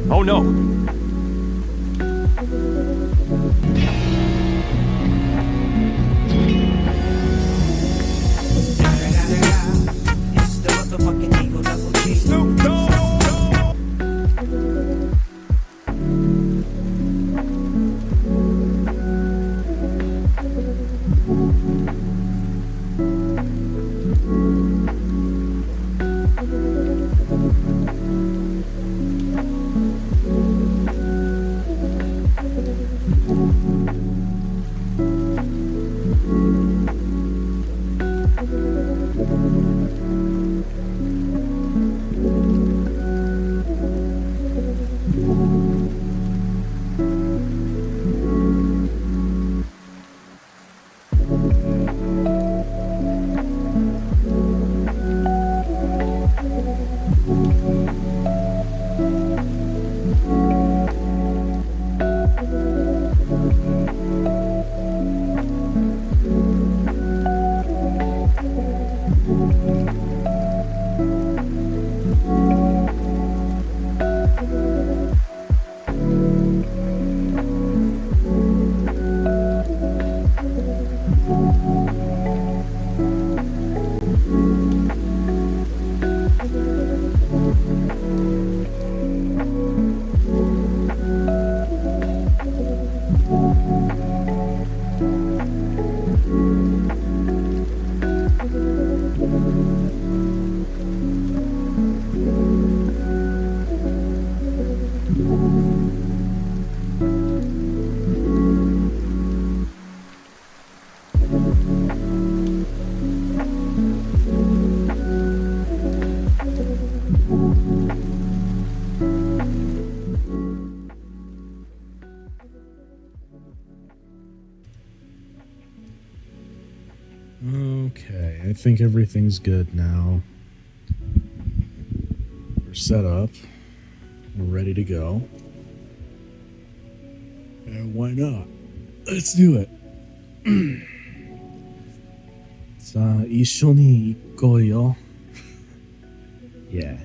Oh no! It's the motherfucking Eagle Double G. Snoop Dogg! Okay, I think everything's good now. We're set up. We're ready to go. And why not? Let's do it. さあ、一緒に行こうよ。Yeah.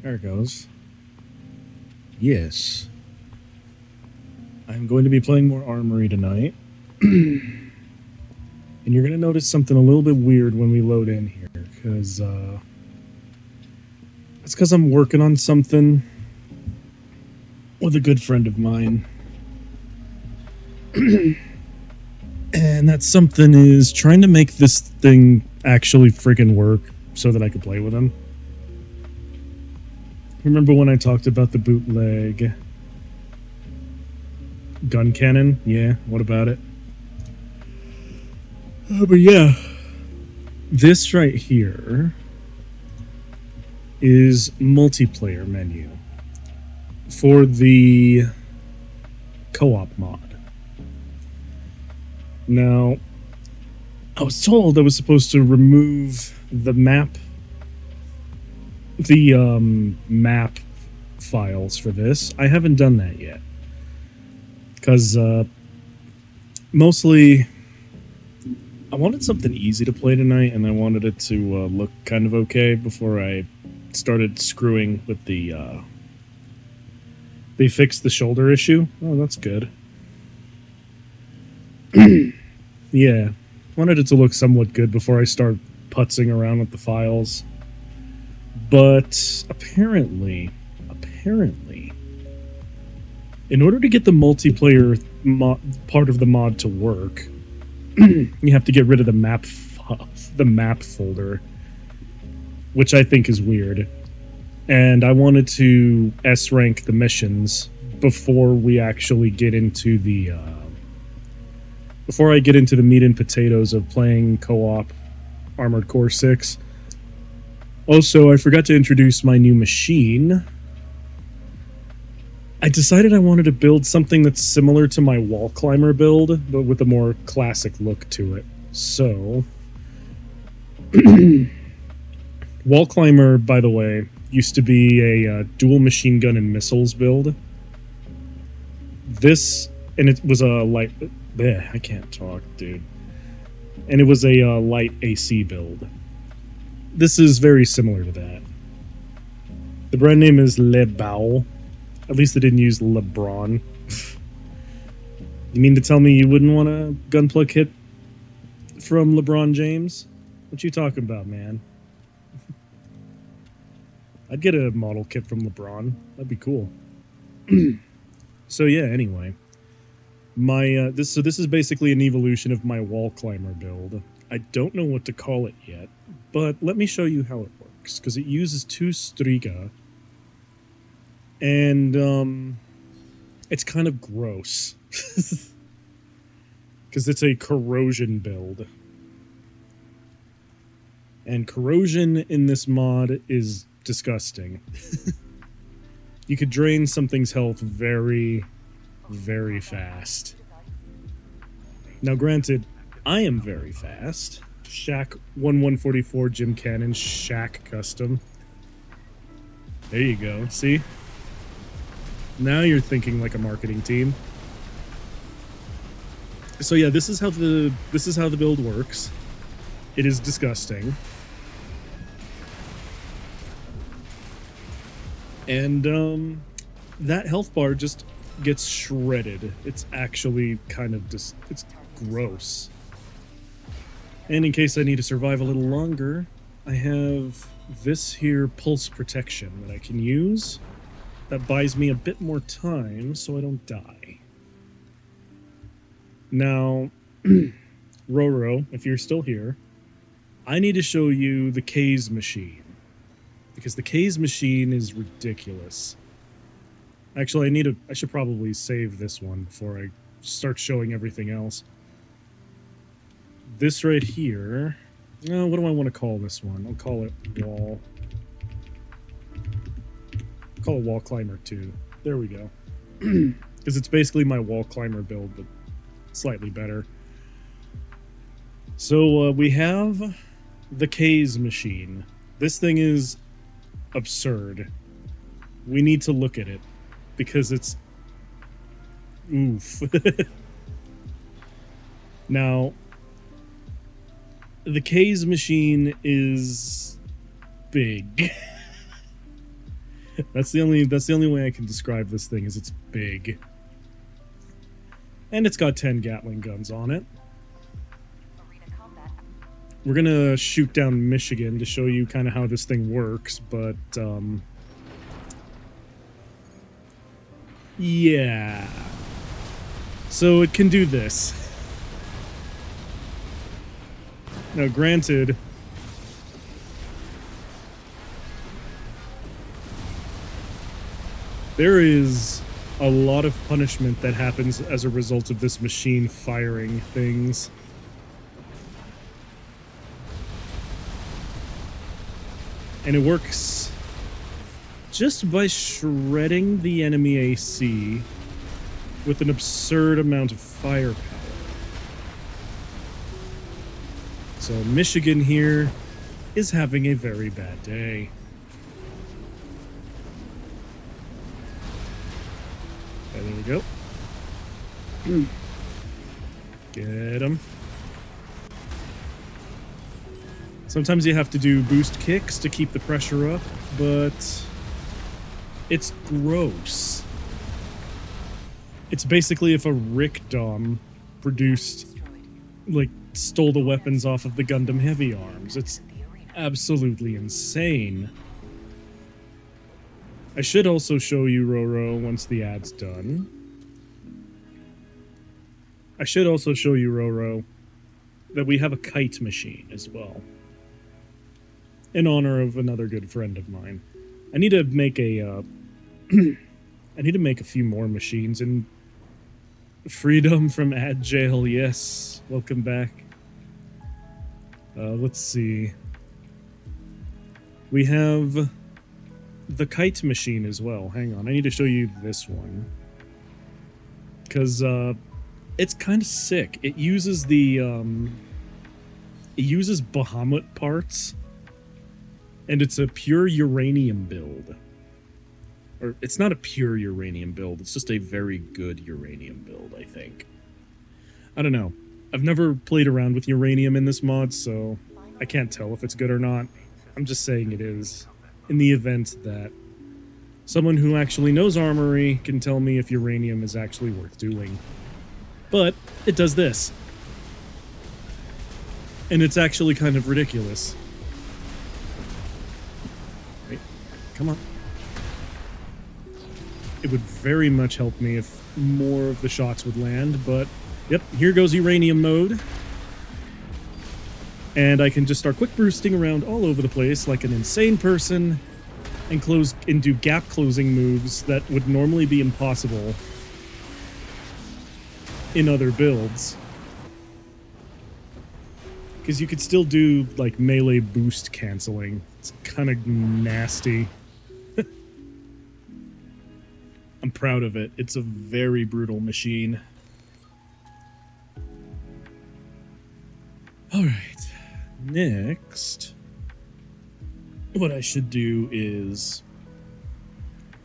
There it goes. Yes. I'm going to be playing more Armory tonight. And you're going to notice something a little bit weird when we load in here, because it's because I'm working on something with a good friend of mine. And that something is trying to make this thing actually freaking work so that I could play with him. Remember when I talked about the bootleg gun cannon? Yeah, what about it? But yeah, this right here is multiplayer menu for the co-op mod. Now, I was told I was supposed to remove the map files for this. I haven't done that yet. Because, mostly, I wanted something easy to play tonight, and I wanted it to look kind of okay before I started screwing with the, They fixed the shoulder issue? Oh, that's good. Yeah. Wanted it to look somewhat good before I start putzing around with the files. But apparently, in order to get the multiplayer part of the mod to work, you have to get rid of the map folder, which I think is weird. And I wanted to S-rank the missions before we actually get into the before I get into the meat and potatoes of playing co-op Armored Core 6. Also, I forgot to introduce my new machine. I decided I wanted to build something that's similar to my wall climber build, but with a more classic look to it. So, wall climber, by the way, used to be a dual machine gun and missiles build. This, and it was a light... Bleh, I can't talk, dude. And it was a light AC build. This is very similar to that. The brand name is Le Baoul. At least they didn't use LeBron. You mean to tell me you wouldn't want a gunplug kit from LeBron James? What you talking about, man? I'd get a model kit from LeBron. That'd be cool. So yeah, anyway. My this is basically an evolution of my wall climber build. I don't know what to call it yet, but let me show you how it works, because it uses 2 Striga, and it's kind of gross, because it's a corrosion build, and corrosion in this mod is disgusting. You could drain something's health very, very fast. Now, granted, I am very fast. Shaq 1144 Jim Cannon Shaq Custom. There you go. See? Now you're thinking like a marketing team. So yeah, this is how the build works. It is disgusting. And that health bar just gets shredded. It's actually kind of it's gross. And in case I need to survive a little longer, I have this here pulse protection that I can use. That buys me a bit more time so I don't die. Now, Roro, if you're still here, I need to show you the K's machine. Because the K's machine is ridiculous. Actually, I should probably save this one before I start showing everything else. This right here... what do I want to call this one? I'll call it Wall... I'll call it Wall Climber 2. There we go. Because it's basically my Wall Climber build, but slightly better. So, we have the K's machine. This thing is absurd. We need to look at it. Because it's... oof. Now, the K's machine is big. That's the only way I can describe this thing is it's big. And it's got 10 Gatling guns on it. We're gonna shoot down Michigan to show you kind of how this thing works, but yeah. So it can do this. Now, granted, there is a lot of punishment that happens as a result of this machine firing things. And it works just by shredding the enemy AC with an absurd amount of firepower. So Michigan here is having a very bad day. There we go. Get him. Sometimes you have to do boost kicks to keep the pressure up, but it's gross. It's basically if a Rick-Dom produced, like, stole the weapons off of the Gundam Heavy Arms. It's absolutely insane. I should also show you Roro once the ad's done. I should also show you Roro that we have a kite machine as well. In honor of another good friend of mine. I need to make a I need to make a few more machines, and Freedom from ad jail, yes. Welcome back. Let's see. We have the kite machine as well. Hang on, I need to show you this one. Because, it's kind of sick. It uses the, it uses Bahamut parts, and it's a pure uranium build. Or, it's not a pure uranium build, it's just a very good uranium build, I think. I don't know. I've never played around with uranium in this mod, so I can't tell if it's good or not. I'm just saying it is, in the event that someone who actually knows armory can tell me if uranium is actually worth doing. But it does this. And it's actually kind of ridiculous. Wait, come on. It would very much help me if more of the shots would land, but yep, here goes uranium mode. And I can just start quick boosting around all over the place like an insane person and do gap closing moves that would normally be impossible in other builds. Because you could still do like melee boost canceling. It's kind of nasty. I'm proud of it. It's a very brutal machine. Alright. Next, what I should do is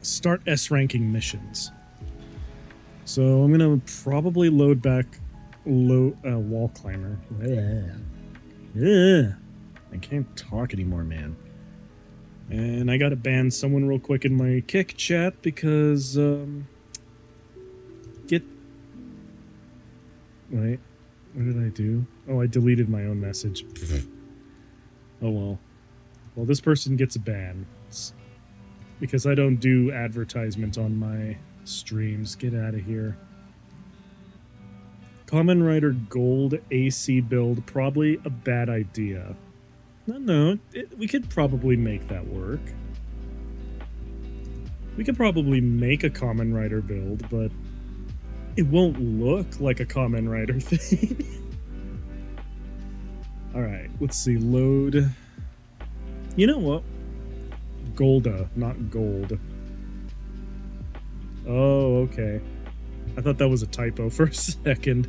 start S-ranking missions. So I'm going to probably load back Wall Climber. Yeah. I can't talk anymore, man. And I gotta ban someone real quick in my kick chat because, Wait, what did I do? Oh, I deleted my own message. Oh well. Well, this person gets a ban. Because I don't do advertisement on my streams. Get out of here. Kamen Rider Gold AC build, probably a bad idea. No, we could probably make that work. We could probably make a Kamen Rider build, but it won't look like a Kamen Rider thing. Alright, let's see, load. You know what? Golda, not gold. Oh, okay. I thought that was a typo for a second.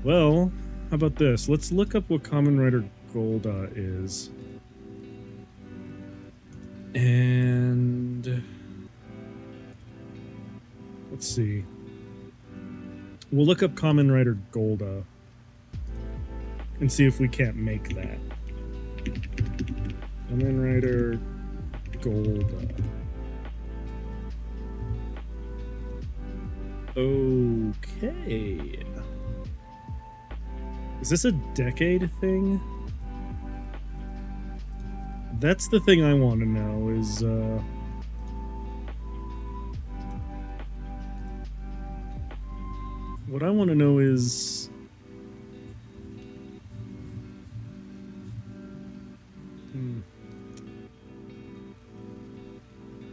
Well, how about this? Let's look up what Kamen Rider Golda is. And let's see. We'll look up Kamen Rider Golda and see if we can't make that. Kamen Rider Golda. Okay. Is this a decade thing? That's the thing I want to know is, what I want to know is...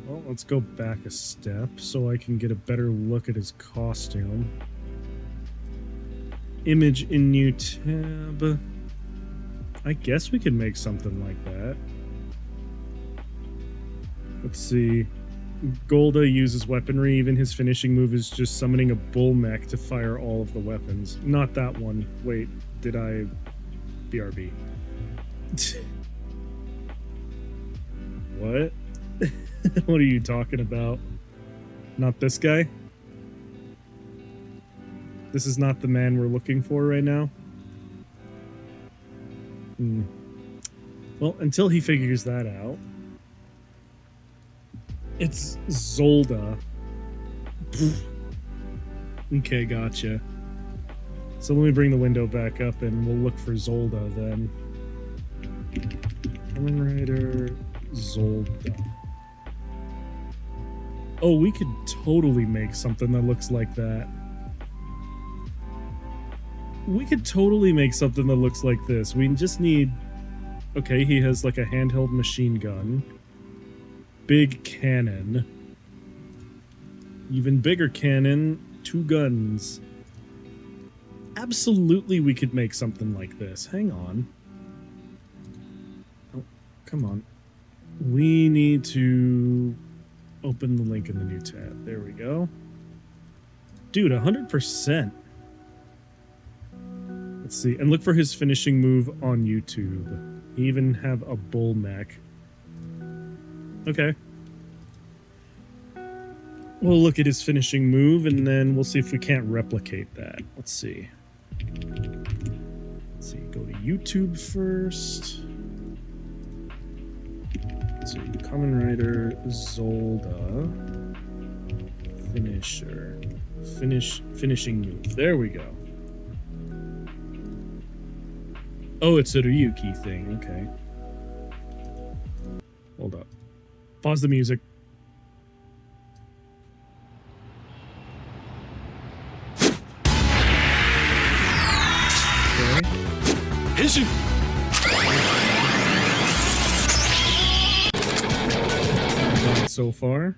Well, let's go back a step so I can get a better look at his costume. Image in new tab. I guess we could make something like that. Let's see. Golda uses weaponry. Even his finishing move is just summoning a bull mech to fire all of the weapons. Not that one. Wait, did I... BRB. What? What are you talking about? Not this guy? This is not the man we're looking for right now? Well, until he figures that out... It's Zolda. Okay, gotcha. So let me bring the window back up and we'll look for Zolda then. Kamen Rider Zolda. Oh, we could totally make something that looks like that. We could totally make something that looks like this. We just need... Okay, he has like a handheld machine gun. Big cannon. Even bigger cannon. 2 guns. Absolutely we could make something like this. Hang on. Oh, come on. We need to open the link in the new tab. There we go. Dude, 100%. Let's see. And look for his finishing move on YouTube. He even have a bull mech. Okay. We'll look at his finishing move, and then we'll see if we can't replicate that. Let's see. Let's see. Go to YouTube first. Let's see. Kamen Rider Zolda. Finisher. Finishing move. There we go. Oh, it's a Ryuki thing. Okay. Hold up. Pause the music. Okay. Henshin! Not so far.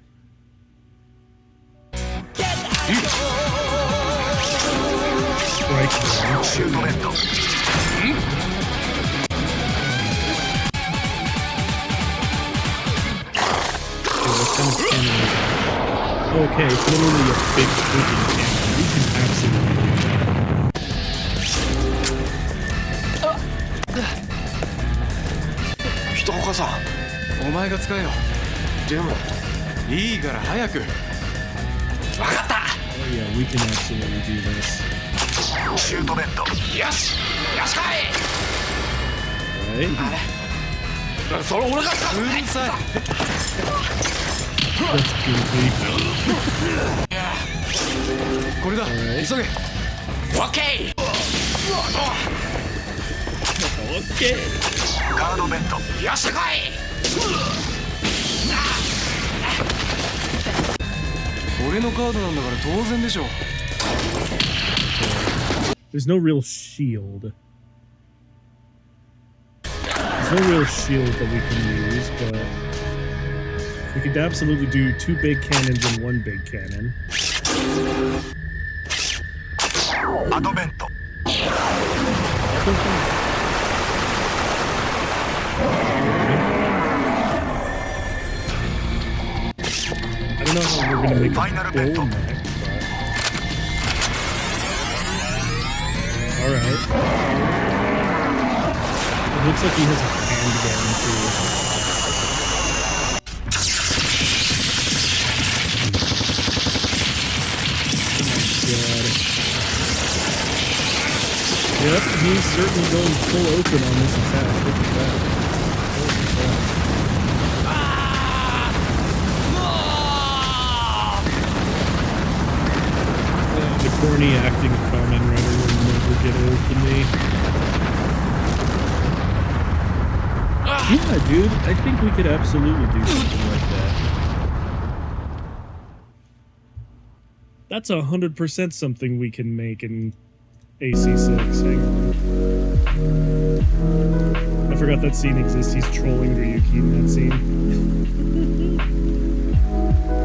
Strike down. Okay, it's literally a big freaking cannon. We can absolutely do that. 人岡さん、お前が使えよ。でも、いいから早く。わかった。Oh yeah, we can absolutely do this. シュートベッド。よし、よしかい。Right? あれ。それ俺が使う。うるさい。That's goofy. これだ。急げ。オッケー。オッケー。カードベッド。よしこい。俺のカードなんだから当然でしょ。There's no real shield. There's no real shield that we can use, but we could absolutely do 2 big cannons and 1 big cannon. Advento. I don't know how we're gonna make a bull mech, but... Alright. It looks like he has a handgun too. Yep, he's certainly going full open on this attack. Look at that. Holy crap. The corny acting of Kamen Rider will never get old to me. Yeah, dude, I think we could absolutely do something like that. That's 100% something we can make in AC6. Hang on. I forgot that scene exists. He's trolling Ryuki in that scene.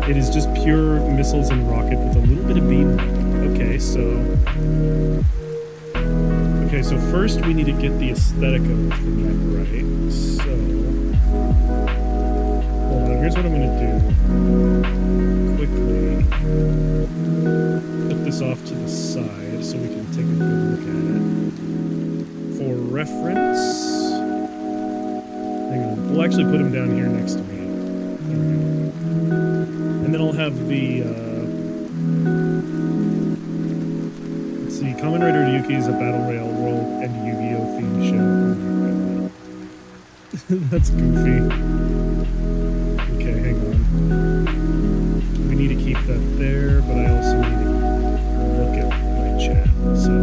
It is just pure missiles and rocket with a little bit of beam. Okay, so first we need to get the aesthetic of it from that, right? So, hold on, here's what I'm gonna do. Quickly, put this off to the side so we can take a good look at it. For reference, hang on, we'll actually put him down here next to me. There we go. And then I'll have the, let's see, Kamen Rider Ryuki is a Battle Royale World and Yu-Gi-Oh! Themed show. Oh my god. That's goofy. Okay, hang on. We need to keep that there, but I also need to look at my chat, so.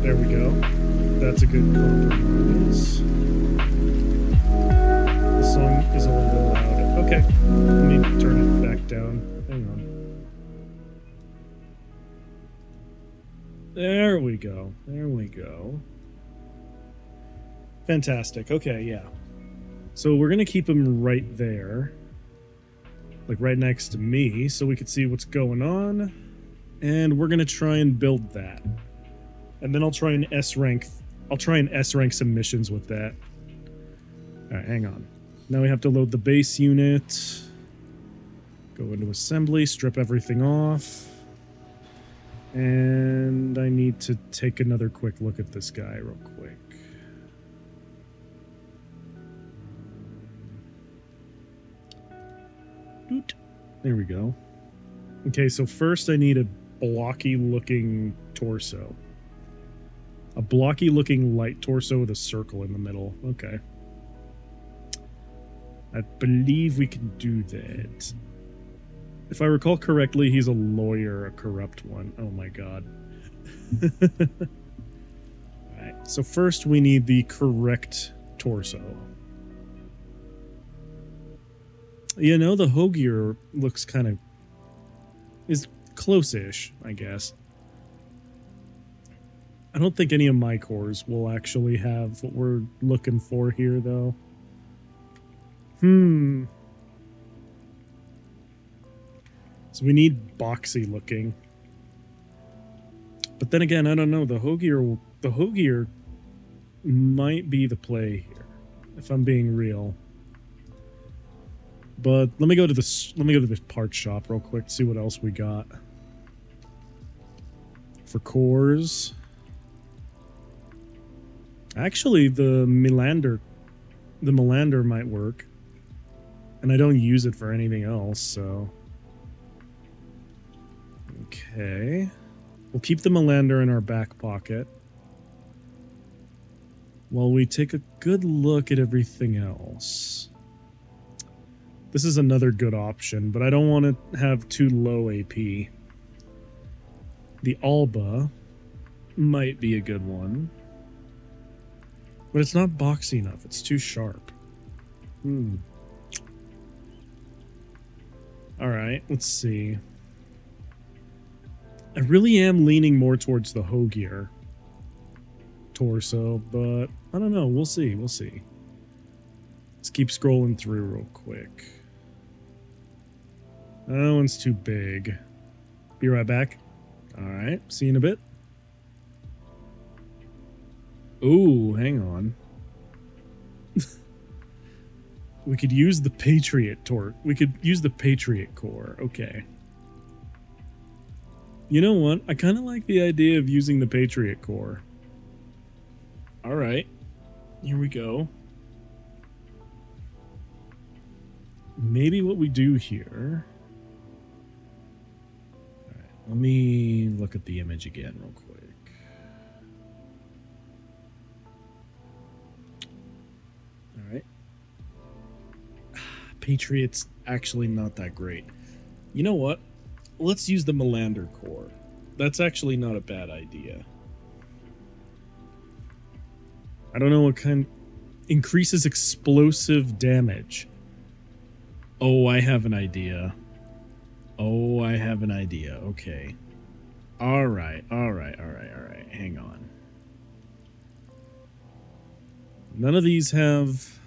There we go. That's a good compromise. The song is a little loud. Okay, let me turn it back down. Hang on. There we go. There we go. Fantastic. Okay, yeah. So we're going to keep him right there. Like right next to me, so we can see what's going on. And we're going to try and build that. And then I'll try and S-rank some missions with that. Alright, hang on. Now we have to load the base unit. Go into assembly, strip everything off. And I need to take another quick look at this guy real quick. Doot. There we go. Okay, so first I need a blocky looking torso. A blocky looking light torso with a circle in the middle. Okay. I believe we can do that. If I recall correctly, he's a lawyer, a corrupt one. Oh my god. Alright, so first we need the correct torso. You know, the Hogier looks kind of... is close-ish, I guess. I don't think any of my cores will actually have what we're looking for here, though. So we need boxy looking. But then again, I don't know. The Hogier might be the play here, if I'm being real. But let me go to the part shop real quick, see what else we got. For cores. Actually, the Melander might work. And I don't use it for anything else, so... Okay. We'll keep the Melander in our back pocket. While we take a good look at everything else. This is another good option, but I don't want to have too low AP. The Alba might be a good one. But it's not boxy enough. It's too sharp. Alright, let's see. I really am leaning more towards the Hogier torso, but I don't know. We'll see. We'll see. Let's keep scrolling through real quick. That one's too big. Be right back. Alright, see you in a bit. Ooh, hang on. We could use the Patriot We could use the Patriot core. Okay. You know what? I kind of like the idea of using the Patriot core. Alright. Here we go. Maybe what we do here... Alright, let me look at the image again real quick. Alright. Patriot's actually not that great. You know what? Let's use the Melander core. That's actually not a bad idea. I don't know what kind... Increases explosive damage. Oh, I have an idea. Oh, I have an idea. Okay. Alright. Hang on. None of these have...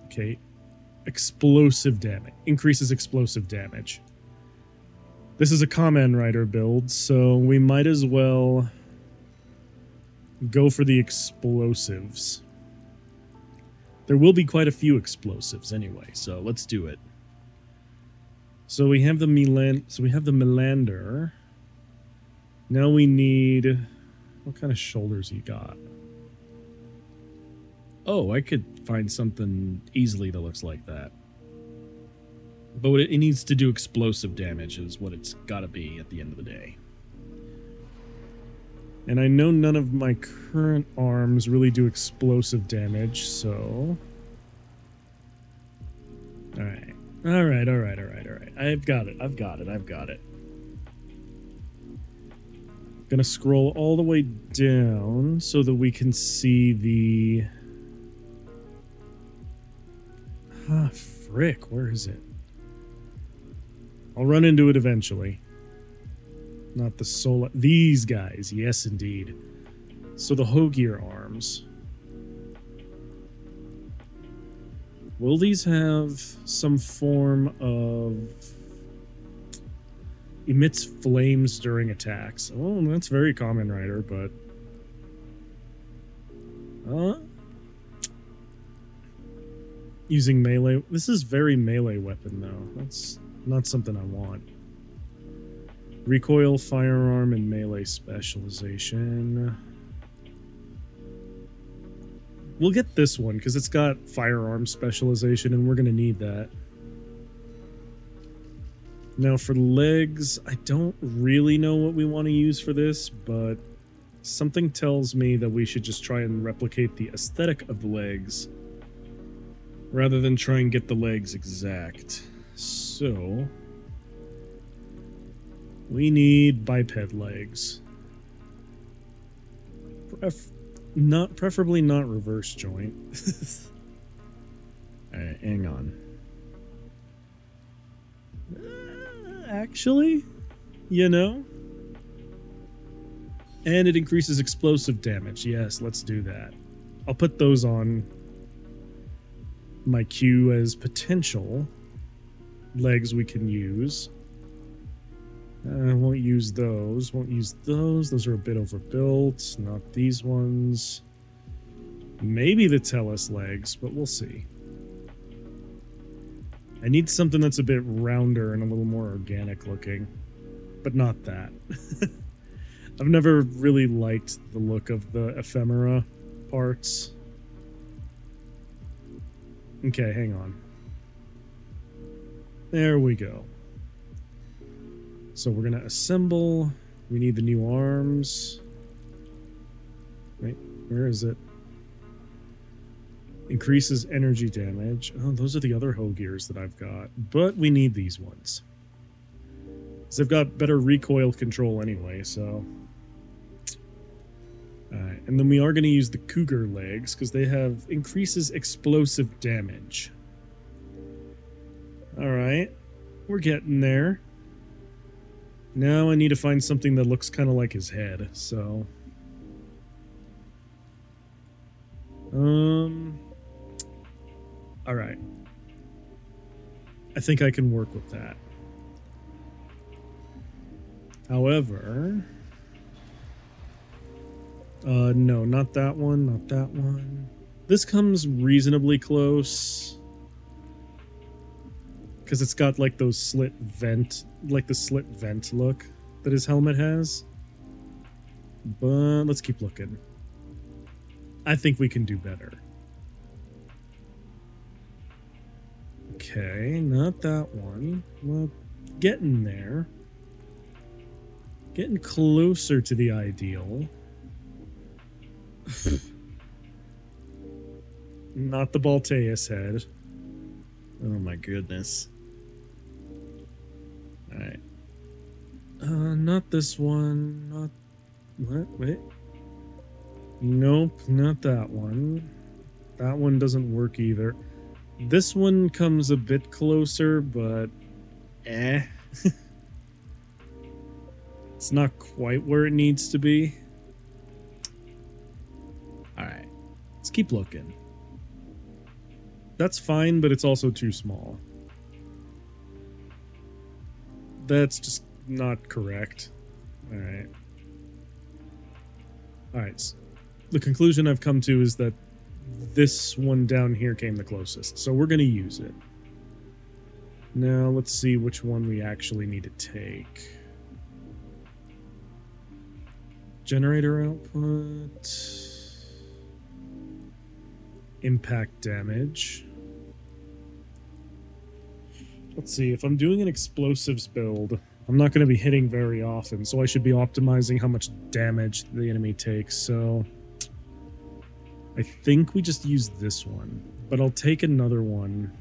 Okay. Explosive damage. Increases explosive damage. This is a Kamen Rider build, so we might as well go for the explosives. There will be quite a few explosives anyway, so let's do it. So we have the Melander. Now we need... What kind of shoulders you got? Oh, I could find something easily that looks like that. But it needs to do explosive damage is what it's got to be at the end of the day. And I know none of my current arms really do explosive damage, so... Alright. I've got it. Gonna scroll all the way down so that we can see the... Ah, frick, where is it? I'll run into it eventually. Not the soul. These guys, yes indeed. So the Hogear arms. Will these have some form of... Emits flames during attacks? Oh, that's very Kamen Rider, but... Using melee... This is very melee weapon, though. That's not something I want. Recoil, firearm, and melee specialization. We'll get this one, because it's got firearm specialization, and we're going to need that. Now, for legs, I don't really know what we want to use for this, but something tells me that we should just try and replicate the aesthetic of the legs, rather than try and get the legs exact. So... we need biped legs. Preferably not reverse joint. Alright, hang on. Actually, you know? And it increases explosive damage. Yes, let's do that. I'll put those on my queue as potential legs we can use. I won't use those. Those are a bit overbuilt. Not these ones. Maybe the Tellus legs, but we'll see. I need something that's a bit rounder and a little more organic looking. But not that. I've never really liked the look of the ephemera parts. Okay, hang on. There we go. So we're going to assemble. We need the new arms. Wait, where is it? Increases energy damage. Oh, those are the other Hogears that I've got. But we need these ones. Because they've got better recoil control anyway, so... Alright, and then we are going to use the Cougar legs, because they have increases explosive damage. Alright, we're getting there. Now I need to find something that looks kind of like his head, so... Alright. I think I can work with that. However... no, not that one, not that one. This comes reasonably close. Because it's got like those slit vent, like the slit vent look that his helmet has. But let's keep looking. I think we can do better. Okay, not that one. Well, getting there. Getting closer to the ideal. Not the Balteus head. Oh my goodness. Alright. Not this one. Not. What? Wait. Nope, not that one. That one doesn't work either. This one comes a bit closer, but eh. It's not quite where it needs to be. Alright, let's keep looking. That's fine, but it's also too small. That's just not correct. Alright. Alright, the conclusion I've come to is that this one down here came the closest, so we're going to use it. Now, let's see which one we actually need to take. Generator output. Impact damage. Let's see, if I'm doing an explosives build, I'm not going to be hitting very often, so I should be optimizing how much damage the enemy takes, so I think we just use this one, but I'll take another one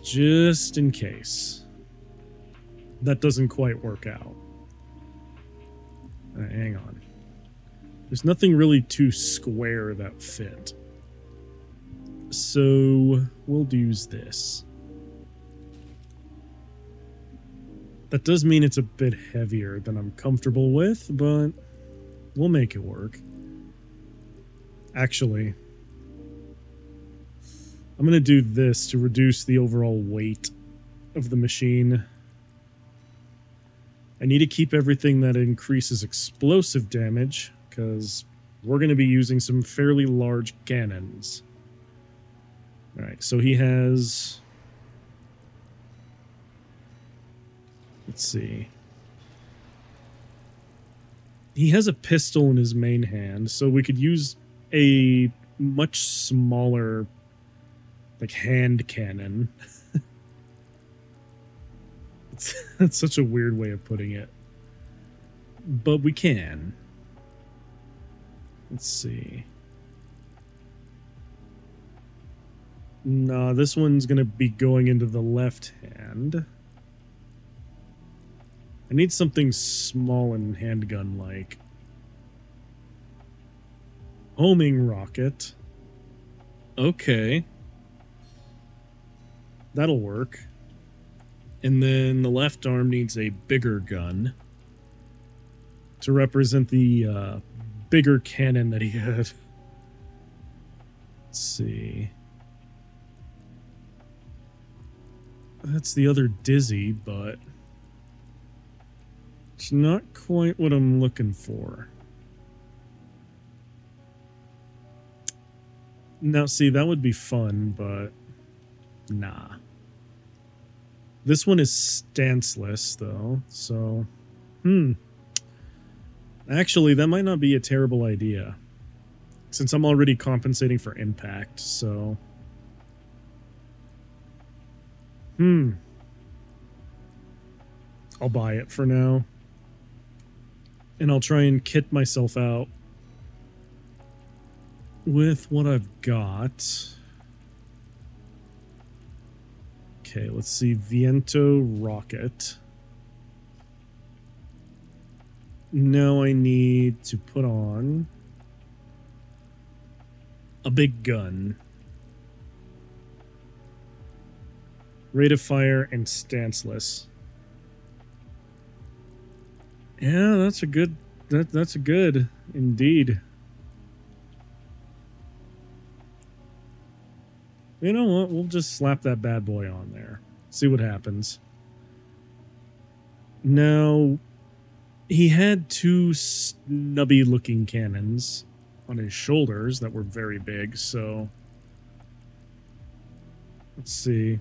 just in case that doesn't quite work out. Hang on. There's nothing really too square that fit. So we'll use this. That does mean it's a bit heavier than I'm comfortable with, but we'll make it work. Actually, I'm going to do this to reduce the overall weight of the machine. I need to keep everything that increases explosive damage, because we're going to be using some fairly large cannons. Alright, so he has... Let's see. He has a pistol in his main hand, so we could use a much smaller, like, hand cannon. That's such a weird way of putting it. But we can. Let's see. No, this one's going to be going into the left hand. I need something small and handgun-like. Homing rocket. Okay. That'll work. And then the left arm needs a bigger gun to represent the bigger cannon that he had. Let's see. That's the other Dizzy, but it's not quite what I'm looking for. Now, see, that would be fun, but nah. This one is stanceless, though, so... Actually, that might not be a terrible idea, since I'm already compensating for impact, so... I'll buy it for now. And I'll try and kit myself out with what I've got. Okay, let's see. Viento rocket. Now I need to put on a big gun. Rate of fire and stanceless. Yeah, that's a good... That's a good, indeed. You know what? We'll just slap that bad boy on there. See what happens. Now, he had two snubby-looking cannons on his shoulders that were very big, so... Let's see.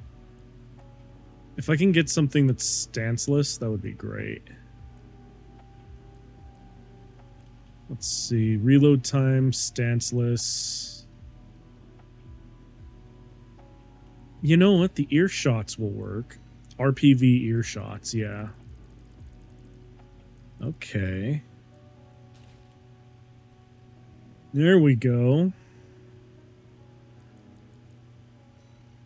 If I can get something that's stanceless, that would be great. Let's see. Reload time, stanceless. You know what? The earshots will work. RPV earshots, yeah. Okay. There we go.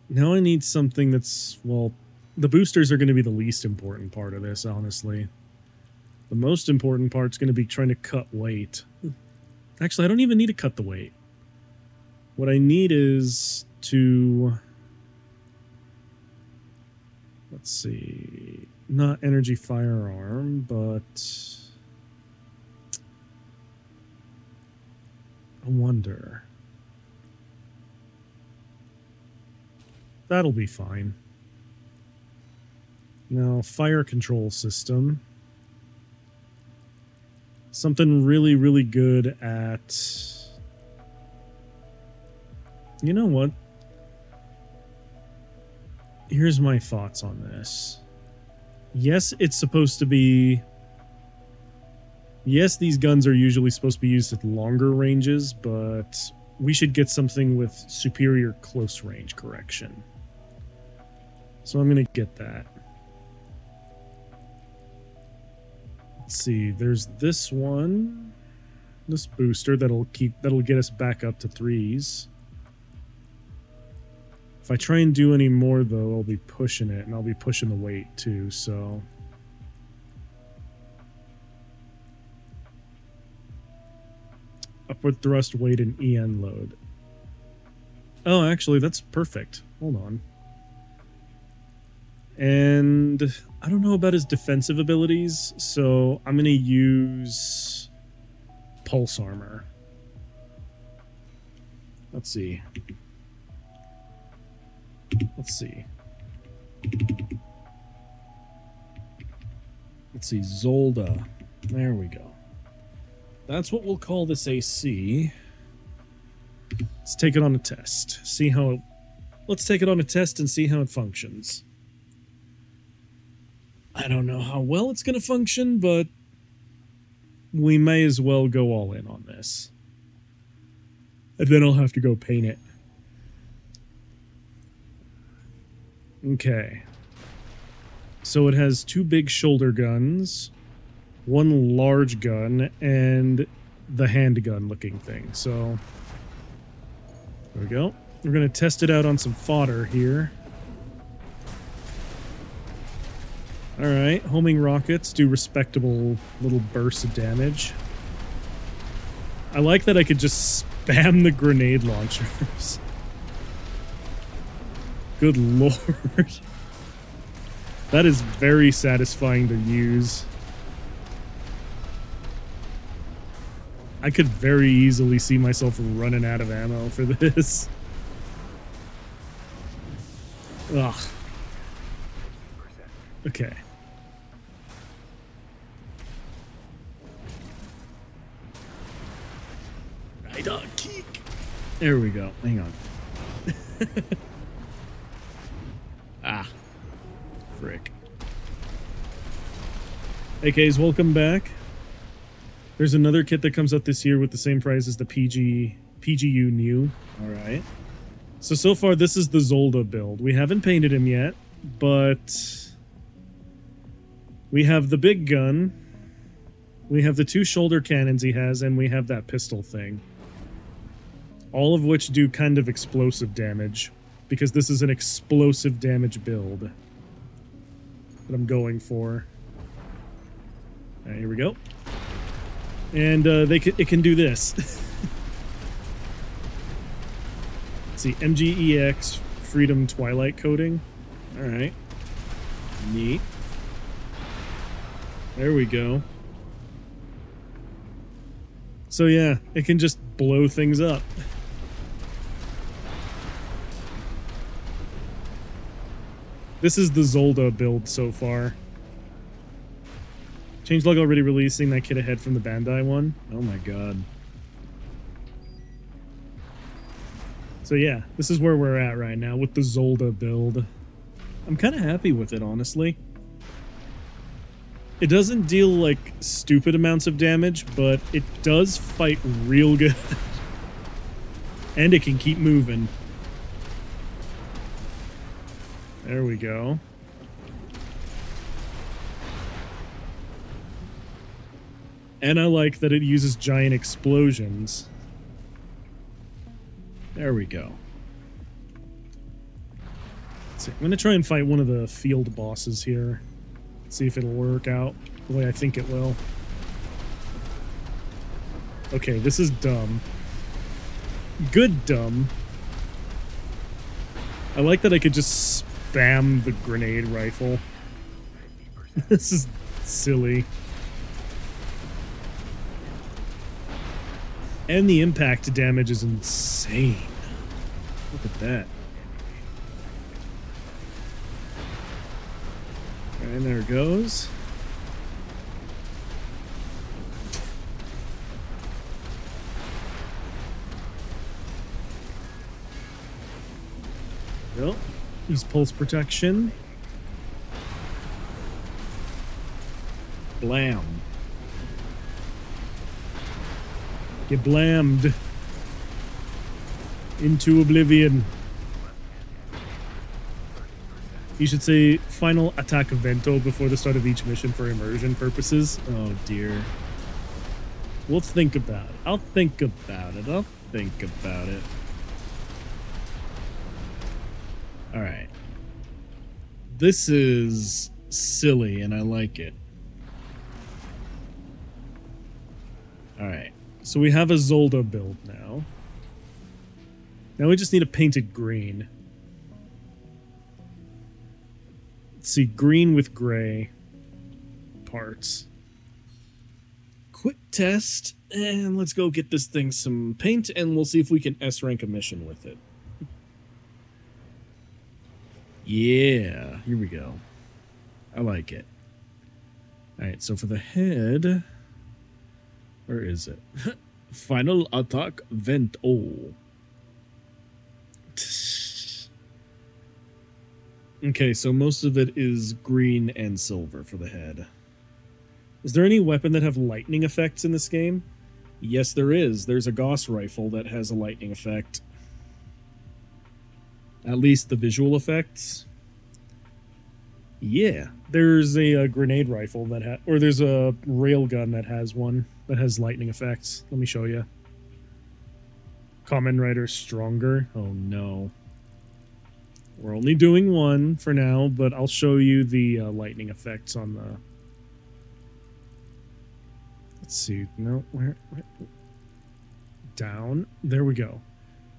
Now I need something that's, well, The boosters are going to be the least important part of this, honestly. The most important part's going to be trying to cut weight. Actually, I don't even need to cut the weight. What I need is to... Let's see... Not energy firearm, but... I wonder... That'll be fine. Now, fire control system. Something really, really good at... You know what? Here's my thoughts on this. Yes, it's supposed to be... Yes, these guns are usually supposed to be used at longer ranges, but we should get something with superior close range correction. So I'm going to get that. Let's see, there's this one, this booster that'll get us back up to 3s. If I try and do any more though, I'll be pushing it, and I'll be pushing the weight too, so. Upward thrust, weight, and EN load. Oh, actually, that's perfect. Hold on. And I don't know about his defensive abilities, so I'm going to use Pulse Armor. Let's see. Let's see. Let's see, Zolda. There we go. That's what we'll call this AC. Let's take it on a test. See how it... Let's take it on a test and see how it functions. I don't know how well it's going to function, but we may as well go all in on this. And then I'll have to go paint it. Okay. So it has 2 big shoulder guns, 1 large gun, and the handgun looking thing. So there we go. We're going to test it out on some fodder here. Alright, homing rockets do respectable little bursts of damage. I like that I could just spam the grenade launchers. Good lord. That is very satisfying to use. I could very easily see myself running out of ammo for this. Ugh. Okay. There we go. Hang on. Ah. Frick. AKs, welcome back. There's another kit that comes out this year with the same price as the PGU new. Alright. So far this is the Zolda build. We haven't painted him yet, but we have the big gun. We have the 2 shoulder cannons he has, and we have that pistol thing. All of which do kind of explosive damage, because this is an explosive damage build that I'm going for. Alright, here we go. And it can do this. Let's see, MGEX Freedom Twilight coating. Alright. Neat. There we go. So yeah, it can just blow things up. This is the Zolda build so far. Changelog already releasing that kit ahead from the Bandai one. Oh my god. So yeah, this is where we're at right now with the Zolda build. I'm kind of happy with it, honestly. It doesn't deal, like, stupid amounts of damage, but it does fight real good. And it can keep moving. There we go. And I like that it uses giant explosions. There we go. So I'm gonna try and fight one of the field bosses here. See if it'll work out the way I think it will. Okay, this is dumb. Good dumb. I like that I could just spam the grenade rifle. This is silly. And the impact damage is insane. Look at that. And there it goes. Well, use pulse protection. Blam. Get blammed. Into oblivion. You should say final attack vento before the start of each mission for immersion purposes. Oh dear. We'll think about it. I'll think about it. I'll think about it. Alright. This is silly and I like it. Alright. So we have a Zolda build now. Now we just need to paint it green. Let's see, green with gray parts. Quick test, and let's go get this thing some paint, and we'll see if we can S-rank a mission with it. Yeah, here we go. I like it. Alright, so for the head... Where is it? Final attack vento. Okay, so most of it is green and silver for the head. Is there any weapon that have lightning effects in this game? Yes, there is. There's a Gauss rifle that has a lightning effect. At least the visual effects. Yeah, there's a grenade rifle that or there's a railgun that has one that has lightning effects. Let me show you. Kamen Rider Stronger. Oh no. We're only doing one for now, but I'll show you the lightning effects on the... Let's see. No, where? Down. There we go.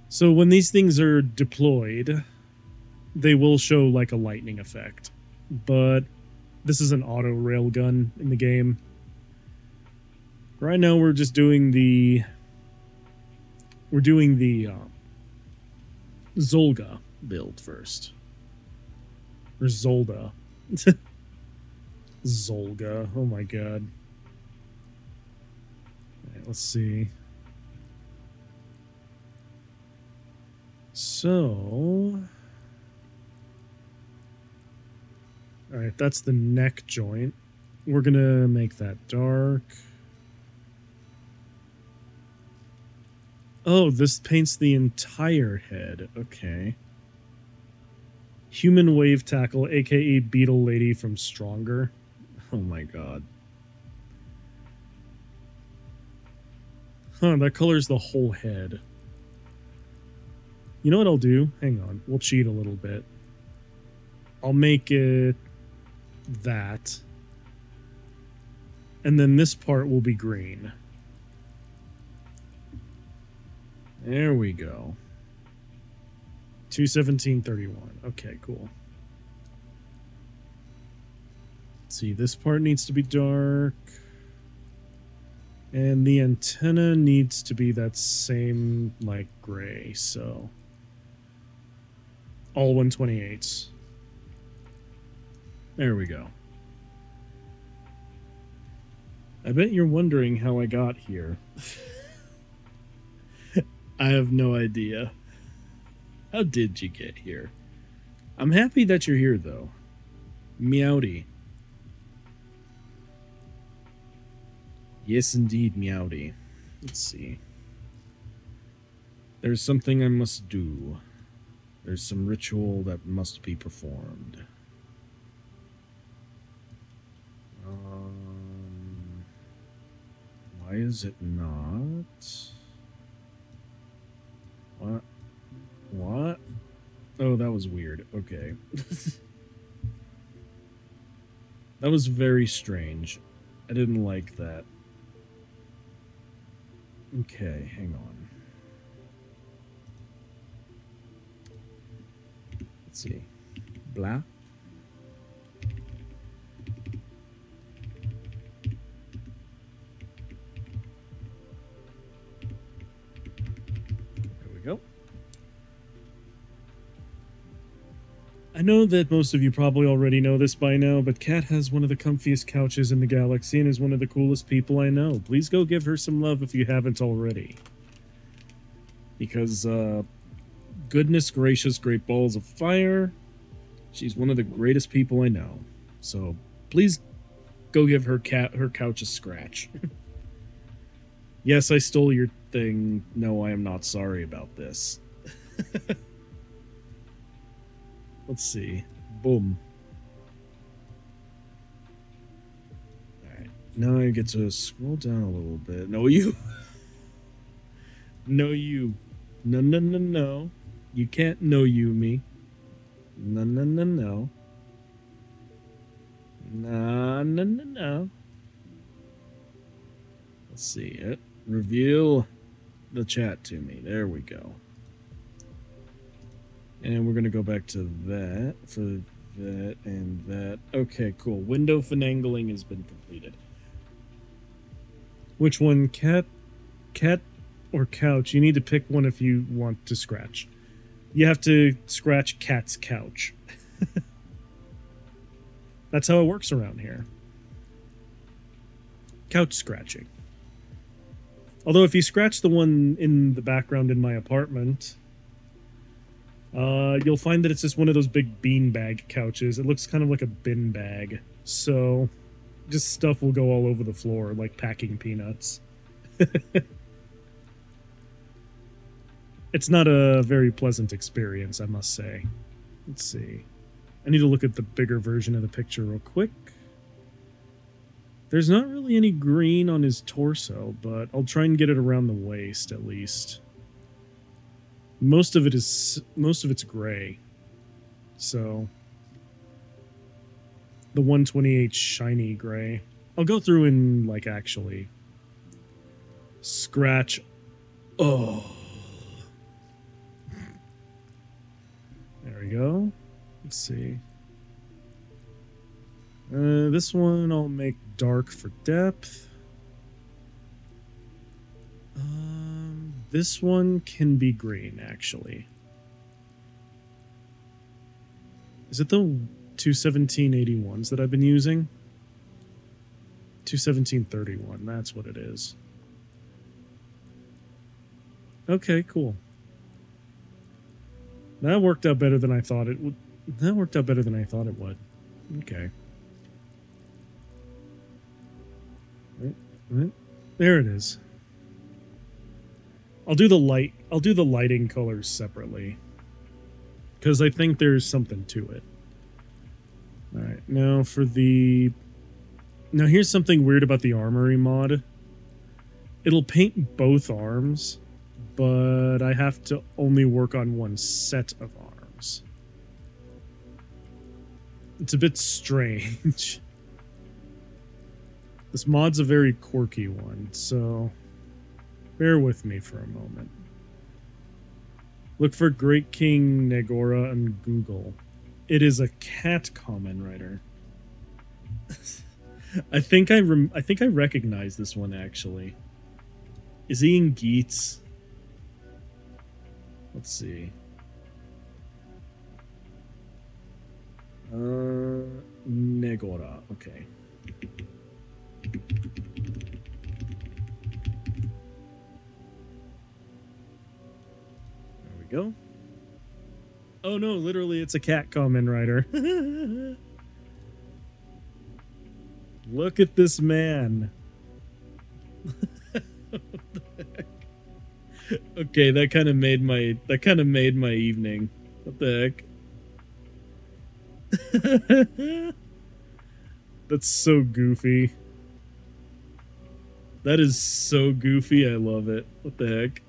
So when these things are deployed, they will show like a lightning effect. But this is an auto railgun in the game. Right now we're just doing the... We're doing the Zolga build first. Or Zolda. Zolga. Oh my god. Alright, let's see. So... Alright, that's the neck joint. We're gonna make that dark. Oh, this paints the entire head. Okay. Human Wave Tackle, aka Beetle Lady from Stronger. Oh my god. Huh, that colors the whole head. You know what I'll do? Hang on. We'll cheat a little bit. I'll make it that. And then this part will be green. There we go. 217.31. Okay, cool. See, this part needs to be dark. And the antenna needs to be that same, like, gray, so... All 128s. There we go. I bet you're wondering how I got here. I have no idea. How did you get here? I'm happy that you're here, though. Meowdy. Yes, indeed, Meowdy. Let's see. There's something I must do. There's some ritual that must be performed. Why is it not? What? Oh, that was weird. Okay. That was very strange. I didn't like that. Okay, hang on. Let's see. Blah. There we go. I know that most of you probably already know this by now, but Kat has one of the comfiest couches in the galaxy and is one of the coolest people I know. Please go give her some love if you haven't already. Because, goodness gracious, great balls of fire, she's one of the greatest people I know. So, please go give her couch a scratch. Yes, I stole your thing. No, I am not sorry about this. Let's see. Boom. Alright. Now I get to scroll down a little bit. No, you. No, you. No, no, no, no. You can't know you me. No, no, no, no. No, no, no, no. Let's see it. Reveal the chat to me. There we go. And we're going to go back to that for that and that. Okay, cool. Window finagling has been completed. Which one? Cat or couch? You need to pick one if you want to scratch. You have to scratch Cat's couch. That's how it works around here. Couch scratching. Although if you scratch the one in the background in my apartment, you'll find that it's just one of those big beanbag couches. It looks kind of like a bin bag. So, just stuff will go all over the floor, like packing peanuts. It's not a very pleasant experience, I must say. Let's see. I need to look at the bigger version of the picture real quick. There's not really any green on his torso, but I'll try and get it around the waist at least. Most of it's gray. So the 128 shiny gray. I'll go through and like actually scratch. Oh. There we go. Let's see. This one I'll make dark for depth. This one can be green, actually. Is it the 21781s that I've been using? 21731, that's what it is. Okay, cool. That worked out better than I thought it would. That worked out better than I thought it would. Okay. Right. There it is. I'll do the lighting colors separately, because I think there's something to it. All right, now for the. Now here's something weird about the armory mod. It'll paint both arms, but I have to only work on one set of arms. It's a bit strange. This mod's a very quirky one, so bear with me for a moment. Look for Great King Negora on Google. It is a cat common writer. I think I recognize this one actually. Is he in Geats? Let's see. Negora. Okay. There we go. Oh no, literally it's a cat common writer. Look at this man. Okay, that kind of made my evening. What the heck? That's so goofy. That is so goofy, I love it. What the heck?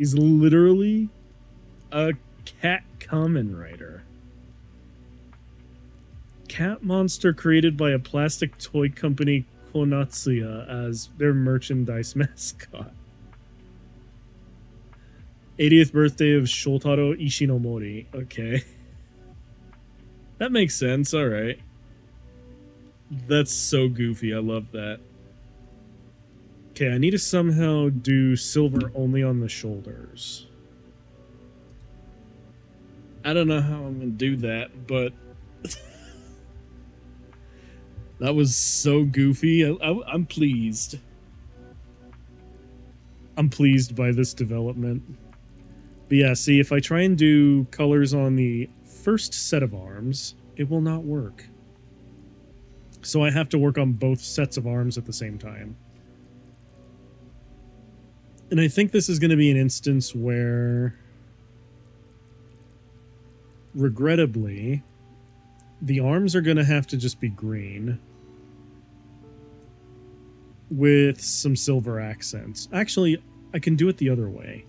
He's literally a cat Kamen Rider. Cat monster created by a plastic toy company Konatsuya as their merchandise mascot. 80th birthday of Shotaro Ishinomori. Okay. That makes sense, alright. That's so goofy, I love that. Okay, I need to somehow do silver only on the shoulders. I don't know how I'm gonna do that, but... that was so goofy. I'm pleased. I'm pleased by this development. But yeah, see, if I try and do colors on the first set of arms, it will not work. So I have to work on both sets of arms at the same time. And I think this is going to be an instance where, regrettably, the arms are going to have to just be green with some silver accents. Actually, I can do it the other way.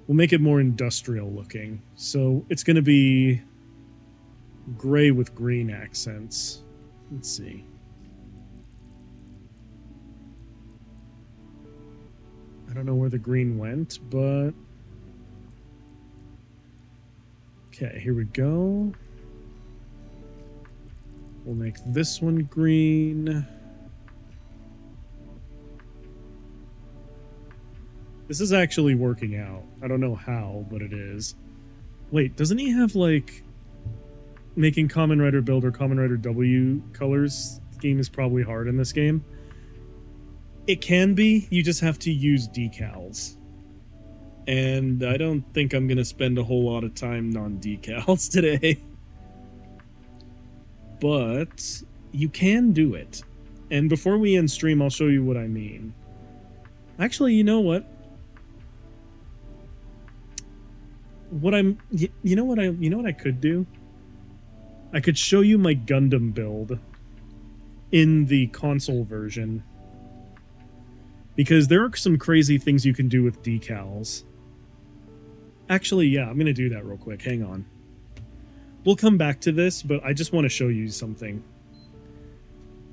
We'll make it more industrial looking. So it's going to be gray with green accents. Let's see. I don't know where the green went, but... okay, here we go. We'll make this one green. This is actually working out. I don't know how, but it is. Wait, doesn't he have, like... making Kamen Rider Build or Kamen Rider W colors? The game is probably hard in this game. It can be, you just have to use decals. And I don't think I'm going to spend a whole lot of time on decals today. But you can do it. And before we end stream, I'll show you what I mean. Actually, you know what? You know what I could do? I could show you my Gundam build in the console version. Because there are some crazy things you can do with decals. Actually, yeah, I'm going to do that real quick. Hang on. We'll come back to this, but I just want to show you something.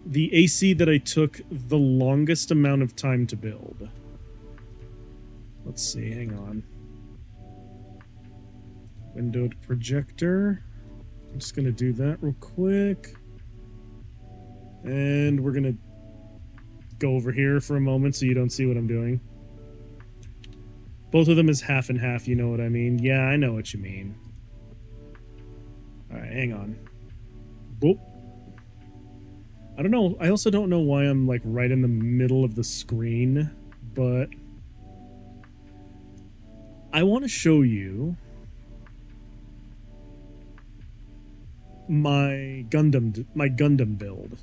The AC that I took the longest amount of time to build. Let's see, hang on. Windowed projector. I'm just going to do that real quick. And we're going to go over here for a moment so you don't see what I'm doing. Both of them is half and half, you know what I mean? Yeah, I know what you mean. Alright, hang on. Boop. I don't know. I also don't know why I'm like right in the middle of the screen, but I want to show you my Gundam build.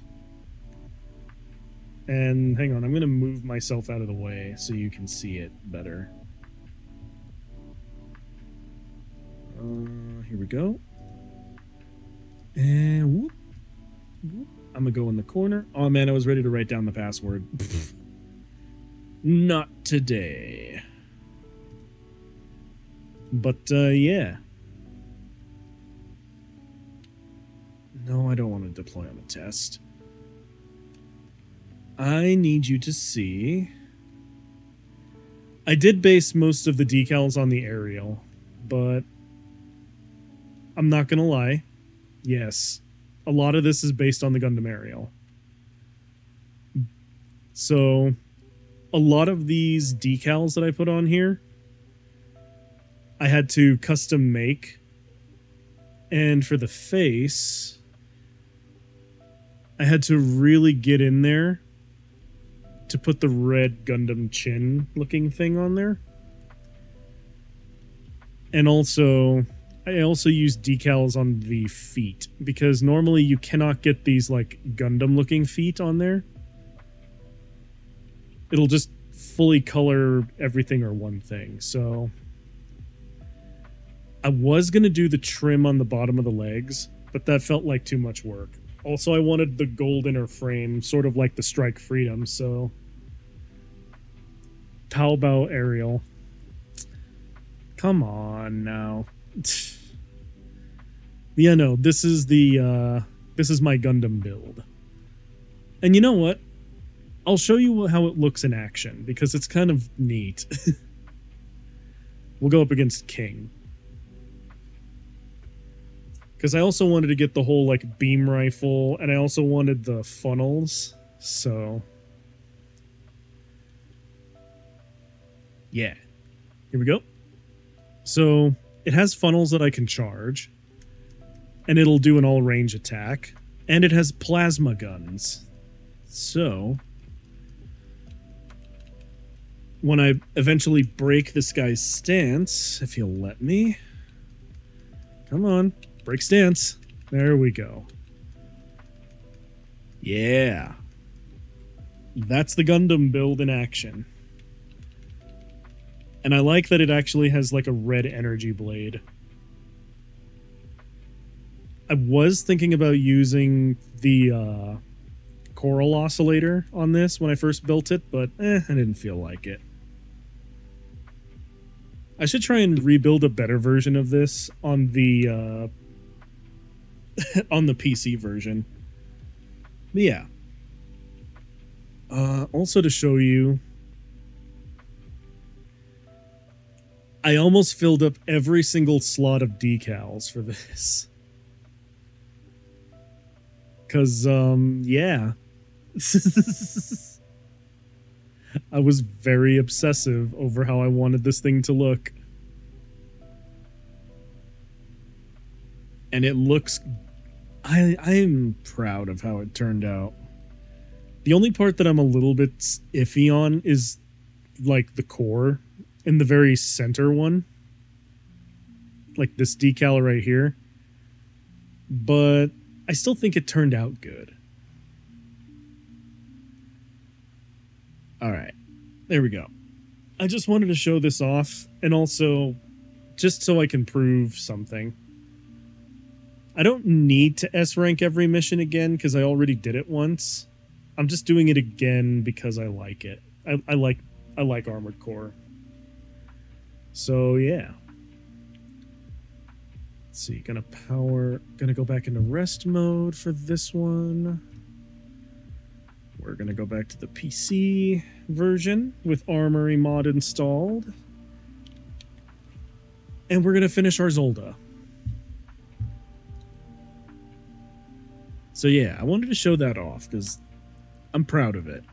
And hang on, I'm going to move myself out of the way so you can see it better. Here we go. And whoop, whoop. I'm going to go in the corner. Oh man, I was ready to write down the password. Not today. But, yeah. No, I don't want to deploy on a test. I need you to see... I did base most of the decals on the aerial, but I'm not going to lie. Yes, a lot of this is based on the Gundam aerial. So, a lot of these decals that I put on here, I had to custom make. And for the face, I had to really get in there to put the red Gundam chin looking thing on there. And also, I also used decals on the feet, because normally you cannot get these like Gundam looking feet on there. It'll just fully color everything or one thing. So I was going to do the trim on the bottom of the legs, but that felt like too much work. Also, I wanted the gold inner frame, sort of like the Strike Freedom, so How about Ariel? Come on now. Yeah, no, this is my Gundam build. And you know what? I'll show you how it looks in action, because it's kind of neat. We'll go up against King. Because I also wanted to get the whole, like, beam rifle, and I also wanted the funnels, so... Yeah. Here we go. So, it has funnels that I can charge, and it'll do an all-range attack, and it has plasma guns. So... when I eventually break this guy's stance, if he'll let me... Come on. Break stance. There we go. Yeah. That's the Gundam build in action. And I like that it actually has like a red energy blade. I was thinking about using the coral oscillator on this when I first built it, but I didn't feel like it. I should try and rebuild a better version of this on the on the PC version. But yeah. Also to show you, I almost filled up every single slot of decals for this. Cause yeah. I was very obsessive over how I wanted this thing to look. And it looks... I'm proud of how it turned out. The only part that I'm a little bit iffy on is, like, the core in the very center one. Like this decal right here. But I still think it turned out good. Alright, there we go. I just wanted to show this off, and also just so I can prove something. I don't need to S-rank every mission again, because I already did it once. I'm just doing it again because I like it. I like Armored Core. So, yeah. Let's see, gonna go back into rest mode for this one. We're going to go back to the PC version with Armory mod installed. And we're going to finish our Zolda. So yeah, I wanted to show that off because I'm proud of it.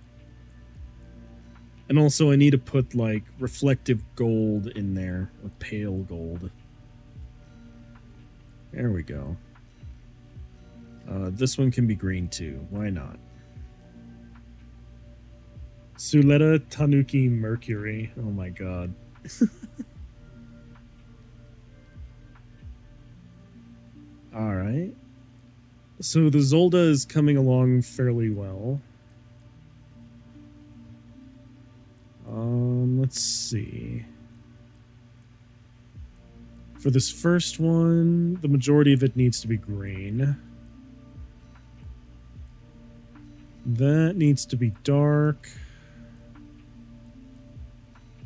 And also I need to put like reflective gold in there, or pale gold. There we go. This one can be green too. Why not? Suletta Tanuki Mercury. Oh my god. Alright. So the Zolda is coming along fairly well. Let's see. For this first one, the majority of it needs to be green. That needs to be dark.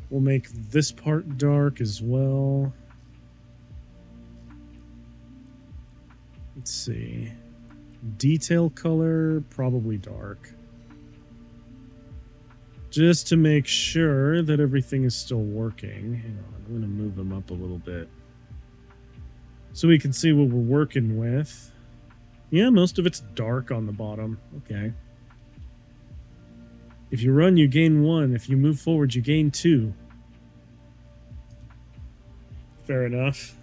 We'll make this part dark as well. Let's see. Detail color, probably dark. Just to make sure that everything is still working. Hang on, I'm going to move them up a little bit. So we can see what we're working with. Yeah, most of it's dark on the bottom. Okay. If you run, you gain 1. If you move forward, you gain 2. Fair enough.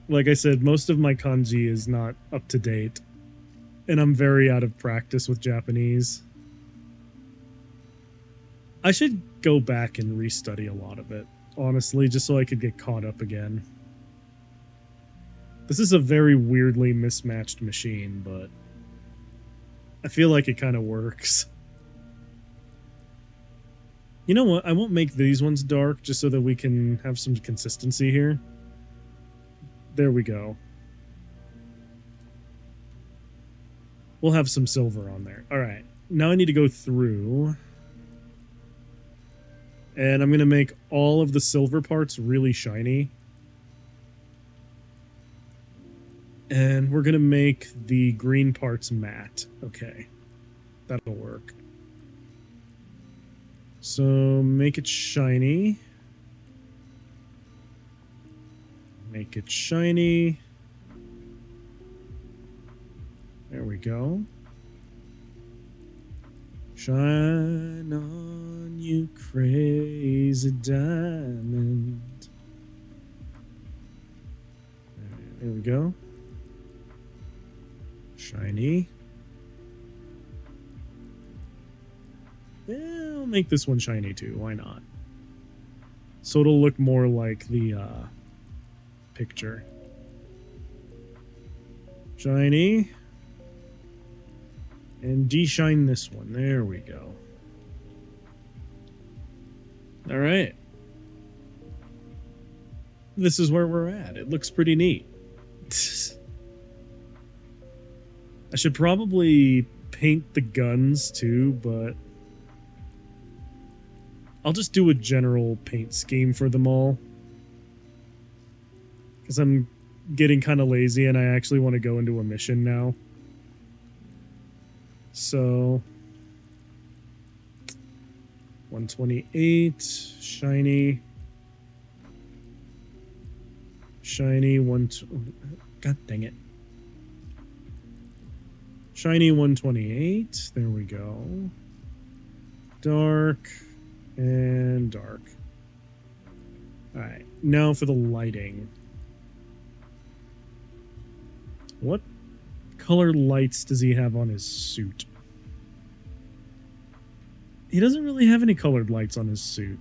Like I said, most of my kanji is not up to date. And I'm very out of practice with Japanese. I should go back and restudy a lot of it, honestly, just so I could get caught up again. This is a very weirdly mismatched machine, but I feel like it kind of works. You know what? I won't make these ones dark just so that we can have some consistency here. There we go. We'll have some silver on there. All right. Now I need to go through And I'm going to make all of the silver parts really shiny. And we're going to make the green parts matte. Okay. That'll work. So make it shiny. Make it shiny. There we go. Shine on, you crazy diamond. There we go. Shiny. Yeah, I'll make this one shiny too. Why not? So it'll look more like the picture. Shiny. And de-shine this one. There we go. All right. This is where we're at. It looks pretty neat. I should probably paint the guns too, but I'll just do a general paint scheme for them all. Because I'm getting kind of lazy and I actually want to go into a mission now. So 128, shiny. Shiny God dang it. Shiny 128. There we go. Dark and dark. Alright, now for the lighting. What colored lights does he have on his suit? He doesn't really have any colored lights on his suit.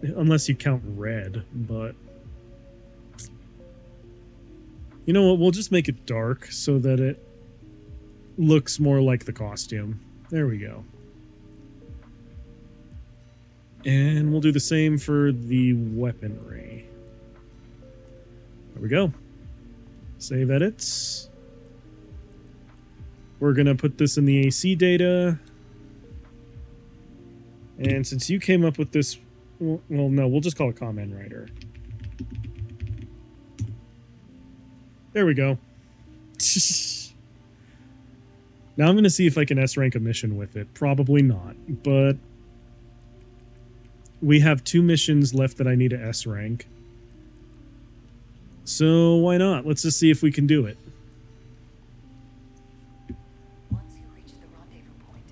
Unless you count red, but... You know what, we'll just make it dark so that it looks more like the costume. There we go. And we'll do the same for the weaponry. There we go. Save edits. We're going to put this in the AC data. And since you came up with this... Well, no, we'll just call it Command Writer. There we go. Now I'm going to see if I can S-rank a mission with it. Probably not, but... We have 2 missions left that I need to S-rank. So why not? Let's just see if we can do it. Once you reach the rendezvous point.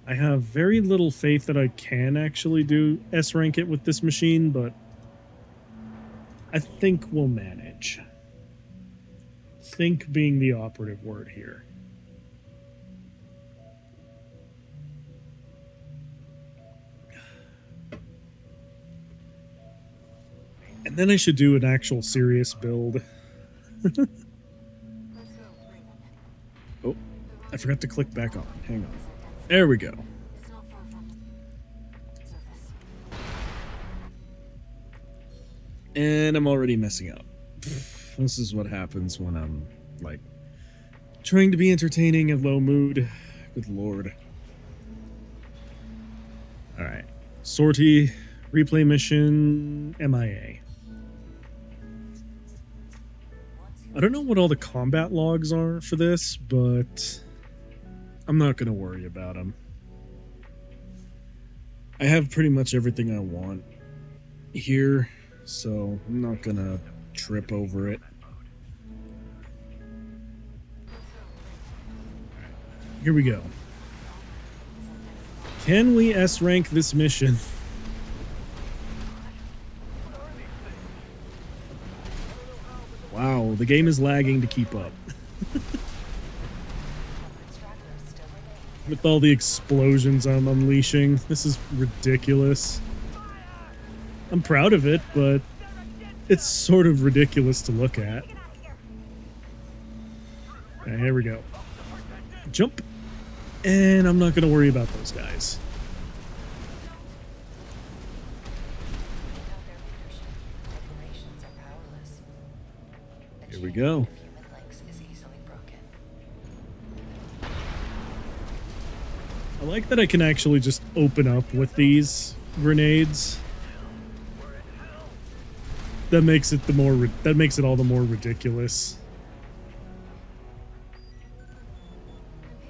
I have very little faith that I can actually do S-rank it with this machine, but I think we'll manage. Think being the operative word here. And then I should do an actual serious build. Oh, I forgot to click back on. Hang on. There we go. It's not far from surface. And I'm already messing up. This is what happens when I'm, like, trying to be entertaining in low mood. Good lord. Alright. Sortie, replay mission, MIA. I don't know what all the combat logs are for this, but I'm not going to worry about them. I have pretty much everything I want here, so I'm not going to trip over it. Here we go. Can we S-rank this mission? Wow, the game is lagging to keep up. With all the explosions I'm unleashing, this is ridiculous. I'm proud of it, but it's sort of ridiculous to look at. Okay, here we go. Jump. And I'm not going to worry about those guys. Without their leadership, corporations are powerless. The Here we chain go. of human links is easily broken. I like that I can actually just open up with these grenades. That makes it that makes it all the more ridiculous.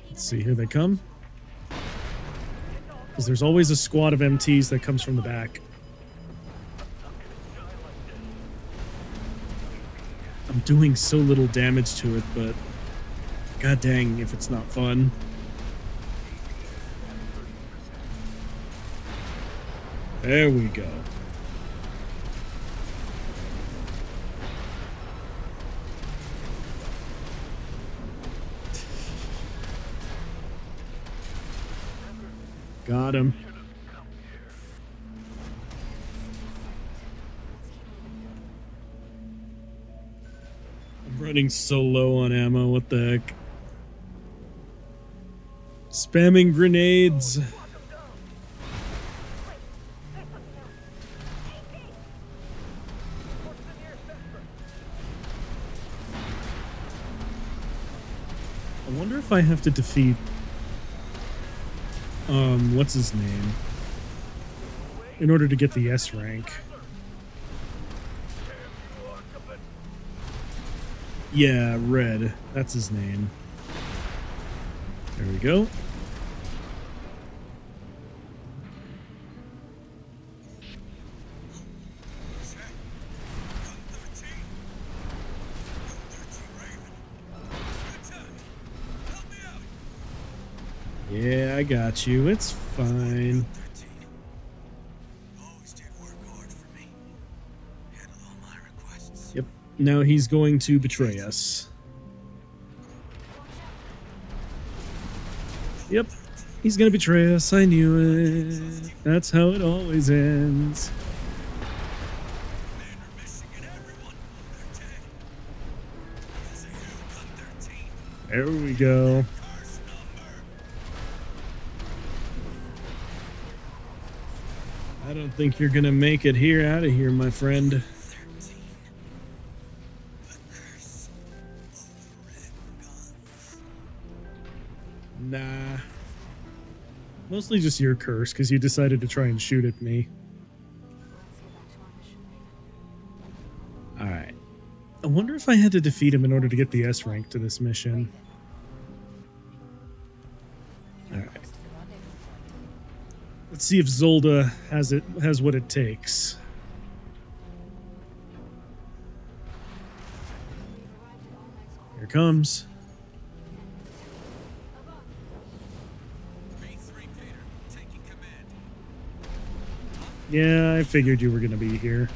Let's see, here they come. Because there's always a squad of MTs that comes from the back. I'm doing so little damage to it, but god dang if it's not fun. There we go. Got him. I'm running so low on ammo, what the heck? Spamming grenades. I wonder if I have to defeat what's his name in order to get the S rank. Yeah, Red. That's his name. There we go. Yeah, I got you. It's fine. Yep. Now he's going to betray us. Yep. He's gonna betray us. I knew it. That's how it always ends. There we go. I don't think you're gonna make it here out of here, my friend. Nah. Mostly just your curse, because you decided to try and shoot at me. Alright. I wonder if I had to defeat him in order to get the S rank to this mission. Alright. Let's see if Zolda has what it takes. Here it comes. Yeah, I figured you were going to be here.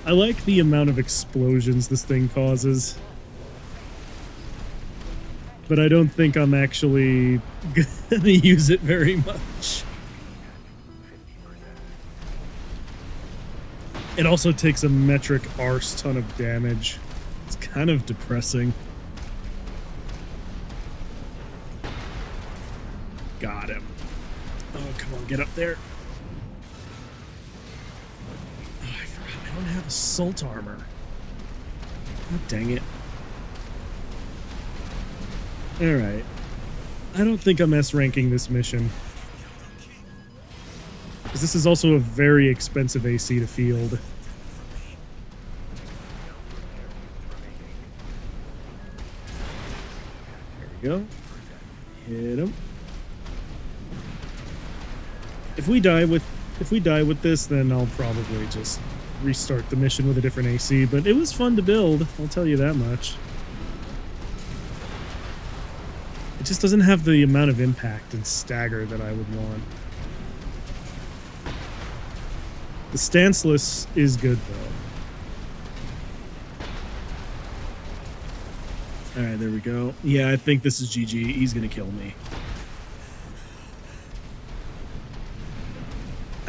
I like the amount of explosions this thing causes. But I don't think I'm actually going to use it very much. It also takes a metric arse ton of damage. It's kind of depressing. Got him. Oh, come on, get up there. Oh, I forgot I don't have assault armor. God dang it. Alright. I don't think I'm S-ranking this mission. Because this is also a very expensive AC to field. There we go. Hit him. If we die with this, then I'll probably just restart the mission with a different AC, but it was fun to build, I'll tell you that much. It just doesn't have the amount of impact and stagger that I would want. The stanceless is good, though. Alright, there we go. Yeah, I think this is GG. He's gonna kill me.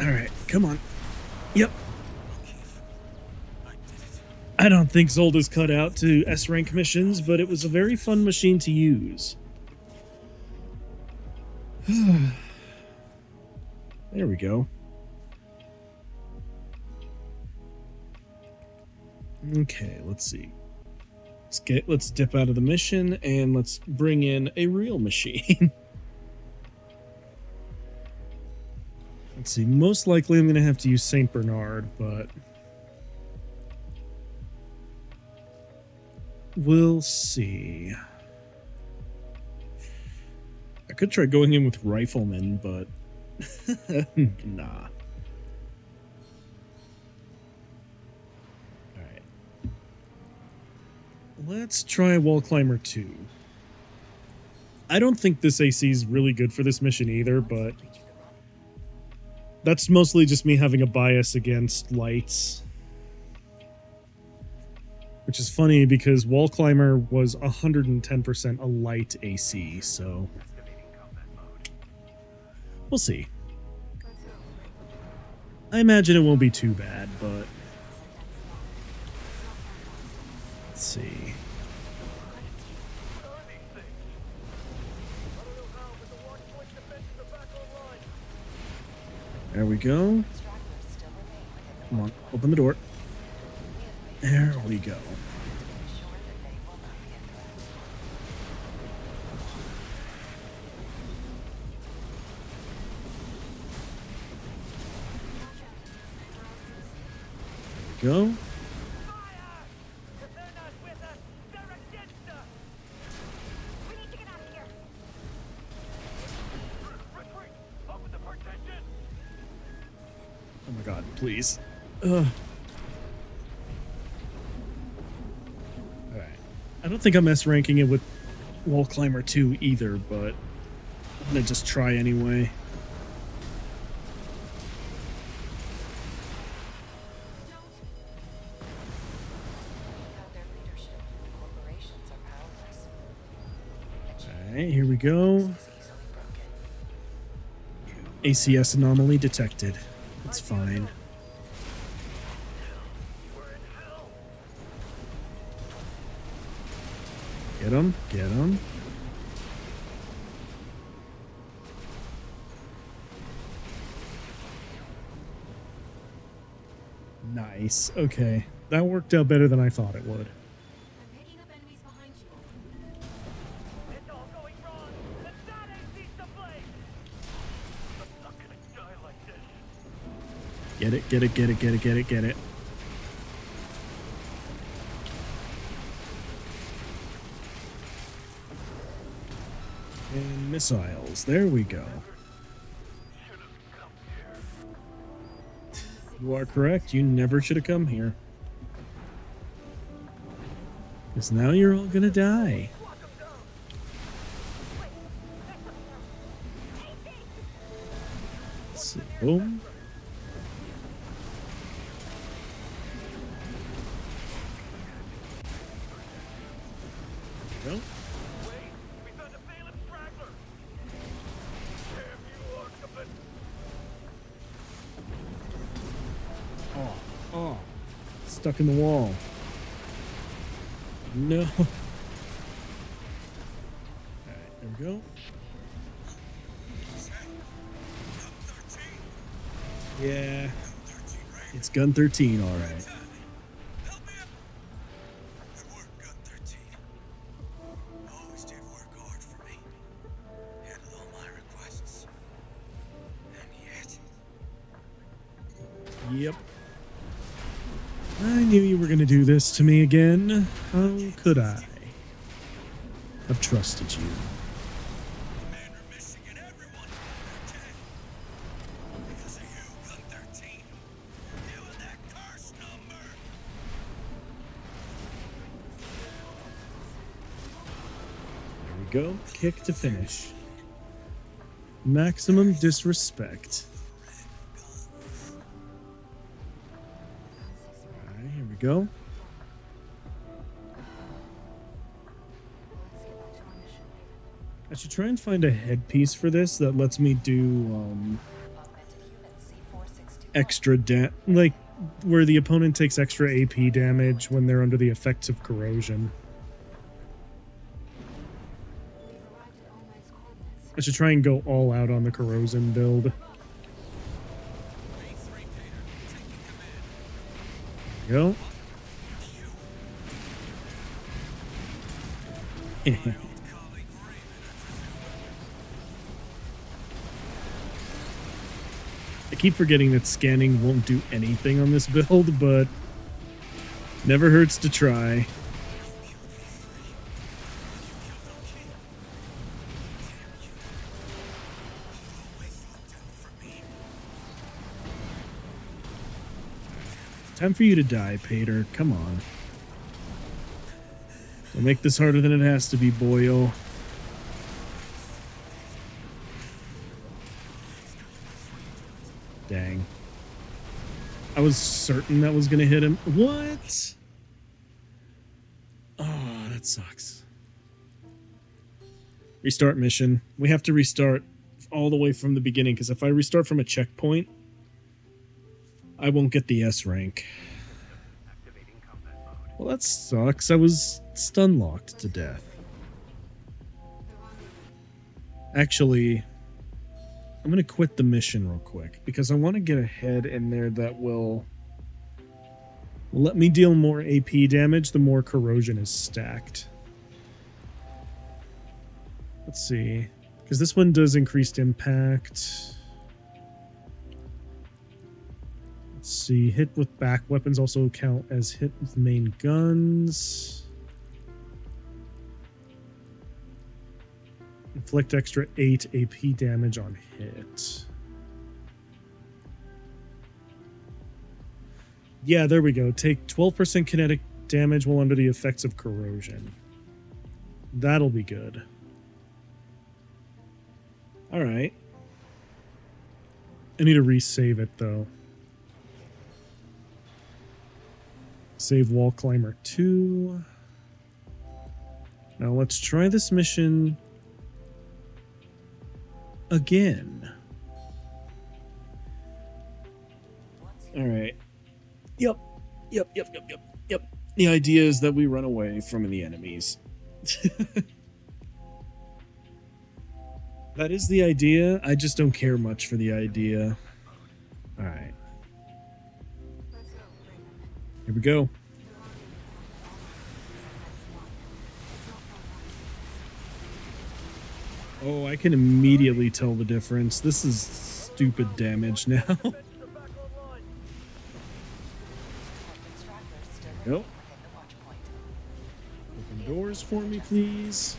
Alright, come on. Yep. I don't think Zolda's cut out to S-rank missions, but it was a very fun machine to use. There we go. Okay, let's see. Let's dip out of the mission and let's bring in a real machine. Let's see. Most likely, I'm going to have to use Saint Bernard, but we'll see. I could try going in with Rifleman, but nah. Alright. Let's try Wall Climber 2. I don't think this AC is really good for this mission either, but that's mostly just me having a bias against lights. Which is funny because Wall Climber was 110% a light AC, so we'll see. I imagine it won't be too bad, but let's see. There we go. Stragglers still remain within the Come on, open the door. There we go. ensure that they will not be a threat. Go. Oh my god, please. Ugh. Alright. I don't think I'm S ranking it with Wall Climber 2 either, but I'm gonna just try anyway. Without their leadership, corporations are powerless. Alright, here we go. Is easily broken. ACS anomaly detected. It's fine. Get him, get him. Nice. Okay. That worked out better than I thought it would. I'm picking up enemies behind you. It's all going wrong! The sun ain't ceased to blaze! I'm not gonna die like this. Get it, get it, get it, get it, get it, get it. And missiles. There we go. You are correct. You never should have come here. Because now you're all gonna die. So, boom. There we go. Wait! We found a Phelan straggler! Damn you, Archibald! Oh. Stuck in the wall. No. Alright, there we go. Yeah. It's Gun 13, alright. Help me out. Good work, Gun 13. Always did work hard for me. Handled all my requests. And yet, Yep. I knew you were going to do this to me again. How could I have trusted you? Commander Michigan, everyone, they're dead. Because of you, Gun 13. You and that curse number. There we go. Kick to finish. Maximum disrespect. Alright, here we go. I should try and find a headpiece for this that lets me do Augmented human C462. extra like where the opponent takes extra AP damage when they're under the effects of corrosion. We've arrived at All Might's coordinates. I should try and go all out on the corrosion build. There we go. You I keep forgetting that scanning won't do anything on this build, but never hurts to try. Time for you to die, Pater. Come on. Don't make this harder than it has to be, boyo. Dang. I was certain that was going to hit him. What? Oh, that sucks. Restart mission. We have to restart all the way from the beginning, because if I restart from a checkpoint, I won't get the S rank. Well, that sucks. I was stun locked to death. Actually, I'm going to quit the mission real quick because I want to get a head in there that will let me deal more AP damage the more corrosion is stacked. Let's see. Because this one does increased impact. Let's see. Hit with back weapons also count as hit with main guns. Inflict extra 8 AP damage on hit. Yeah, there we go. Take 12% kinetic damage while under the effects of corrosion. That'll be good. Alright. I need to resave it, though. Save Wall Climber 2. Now let's try this mission again. Alright. Yep. The idea is that we run away from the enemies. That is the idea. I just don't care much for the idea. Alright. Let's go, Raven. Here we go. Oh, I can immediately tell the difference. This is stupid damage now. They're back online. Stragglers still Go. remain within the watch point. Open doors for me, please.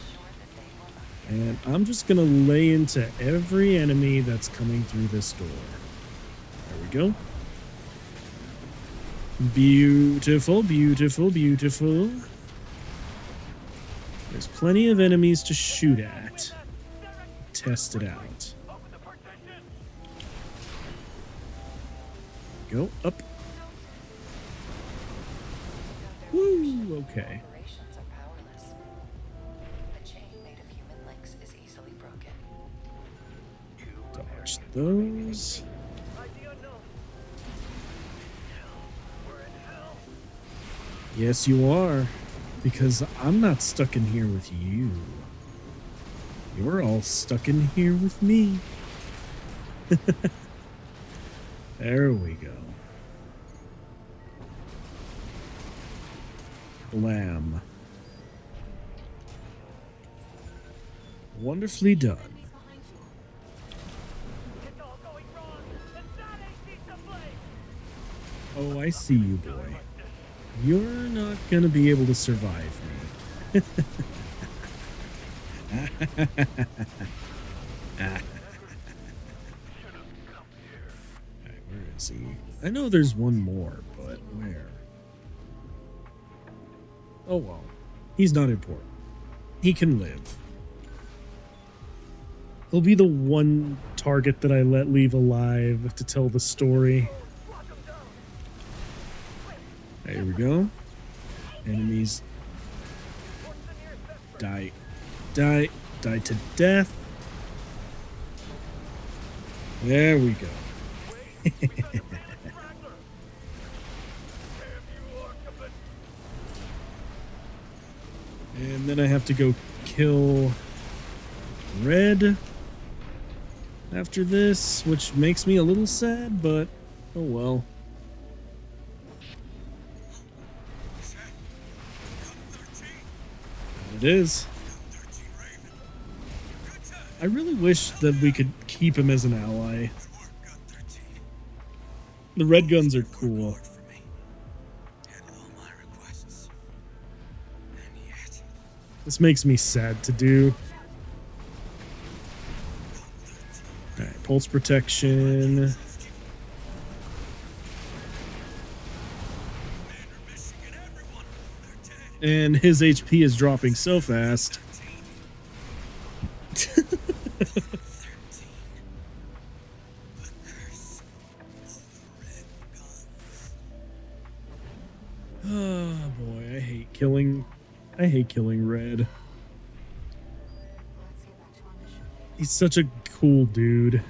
Ensure that they will not And I'm just gonna lay into every enemy that's coming through this door. There we go. Beautiful, beautiful, beautiful. There's plenty of enemies to shoot at. Test it out. Open the partition. Go up. Though their Woo, leadership okay. operations are powerless. The chain made of human links is easily broken. Dodge those. ID unknown. We're in hell. Yes, you are. Because I'm not stuck in here with you. You're all stuck in here with me. There we go. Blam. Wonderfully done. Enemies behind you. It's all going wrong. And that ain't the flame. Oh, I see you, boy. You're not gonna be able to survive me. Alright, where is he? I know there's one more, but where? Oh well. He's not important. He can live. He'll be the one target that I let leave alive to tell the story. Lock 'em down. There we go. Enemies What's the nearest vesper? die to death. There we go. Straggler. Damn you, Archibald. And then I have to go kill Red after this, which makes me a little sad, but oh well. Is that gun 13? it is. I really wish that we could keep him as an ally. The red guns are cool. For me. Handled all my requests. And yet, This makes me sad to do. Alright, pulse protection. man are missing and everyone. They're dead. And his HP is dropping so fast. 13. The curse of the red guns. Oh boy, I hate killing Red. Let's get back to our mission. He's such a cool dude.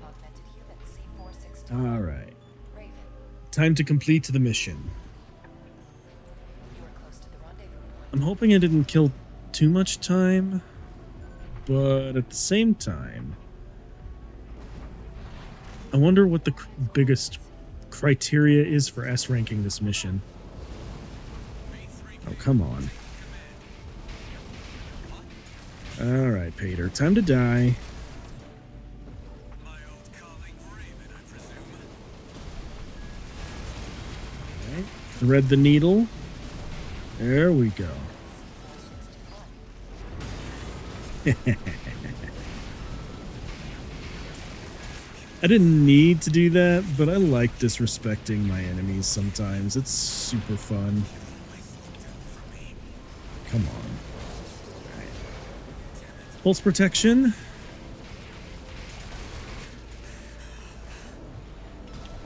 Augmented human C462. Alright. Raven, Time to complete the mission. you are close to the rendezvous point. I'm hoping I didn't kill too much time, but at the same time, I wonder what the biggest criteria is for S ranking this mission. Oh, come on. Alright, Pater, time to die. My old colleague Raven, I presume. Alright, thread the needle. There we go. I didn't need to do that, but I like disrespecting my enemies sometimes. It's super fun. Come on. Alright. Pulse protection.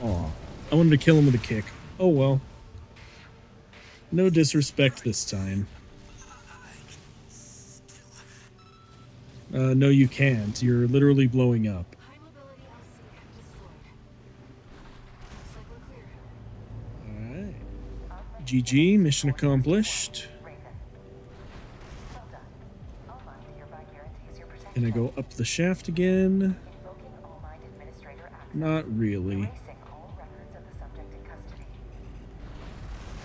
Aw. I wanted to kill him with a kick. Oh well. No disrespect this time. No, you can't. You're literally blowing up. High mobility LC destroyed. Looks like we're clear. Alright. GG, mission accomplished. Raven. Well done. All Mind hereby guarantees your protection. Can I go up the shaft again? Invoking All Mind Administrator access. Not really. Erasing all records of the subject in custody.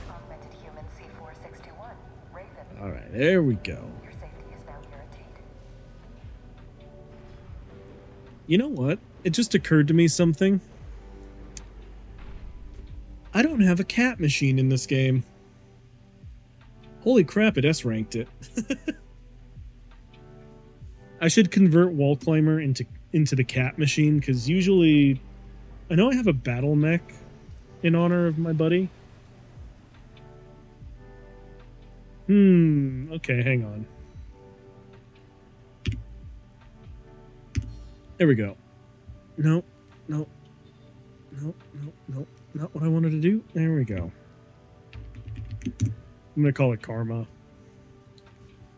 Augmented human C461. Raven. Alright, there we go. Your safety is now guaranteed. You know what? It just occurred to me something. I don't have a cat machine in this game. Holy crap, it S-ranked it. I should convert Wall Climber into the cat machine, because usually... I know I have a battle mech in honor of my buddy. Okay, hang on. There we go. Nope, nope, nope, nope, nope. Not what I wanted to do. There we go. I'm going to call it Karma.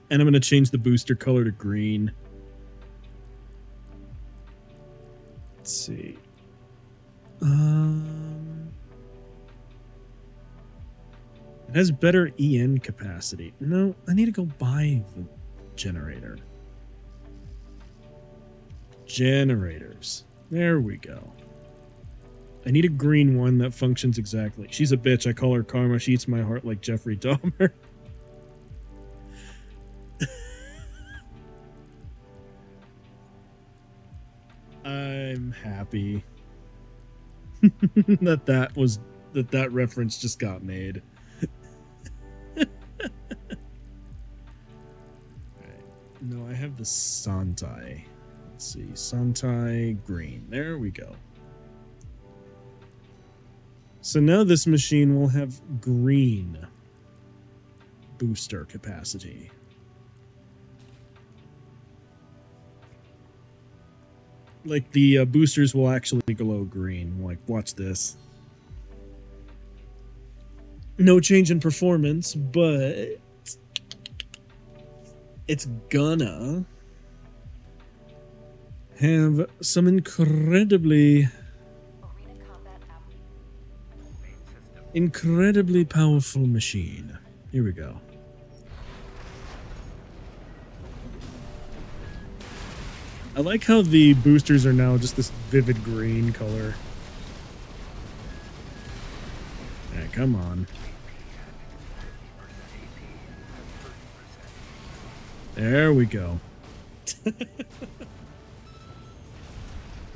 And I'm going to change the booster color to green. Let's see. It has better EN capacity. No, I need to go buy the generator. Generators. There we go. I need a green one that functions exactly. She's a bitch. I call her Karma. She eats my heart like Jeffrey Dahmer. I'm happy that reference just got made. Alright. No, I have the Santai. Let's see. Santai green. There we go. So now this machine will have green booster capacity. Like the boosters will actually glow green. Like, watch this. No change in performance, but it's gonna have some incredibly Arena combat app. incredibly powerful machine. Here we go. I like how the boosters are now just this vivid green color. Yeah, come on. There we go.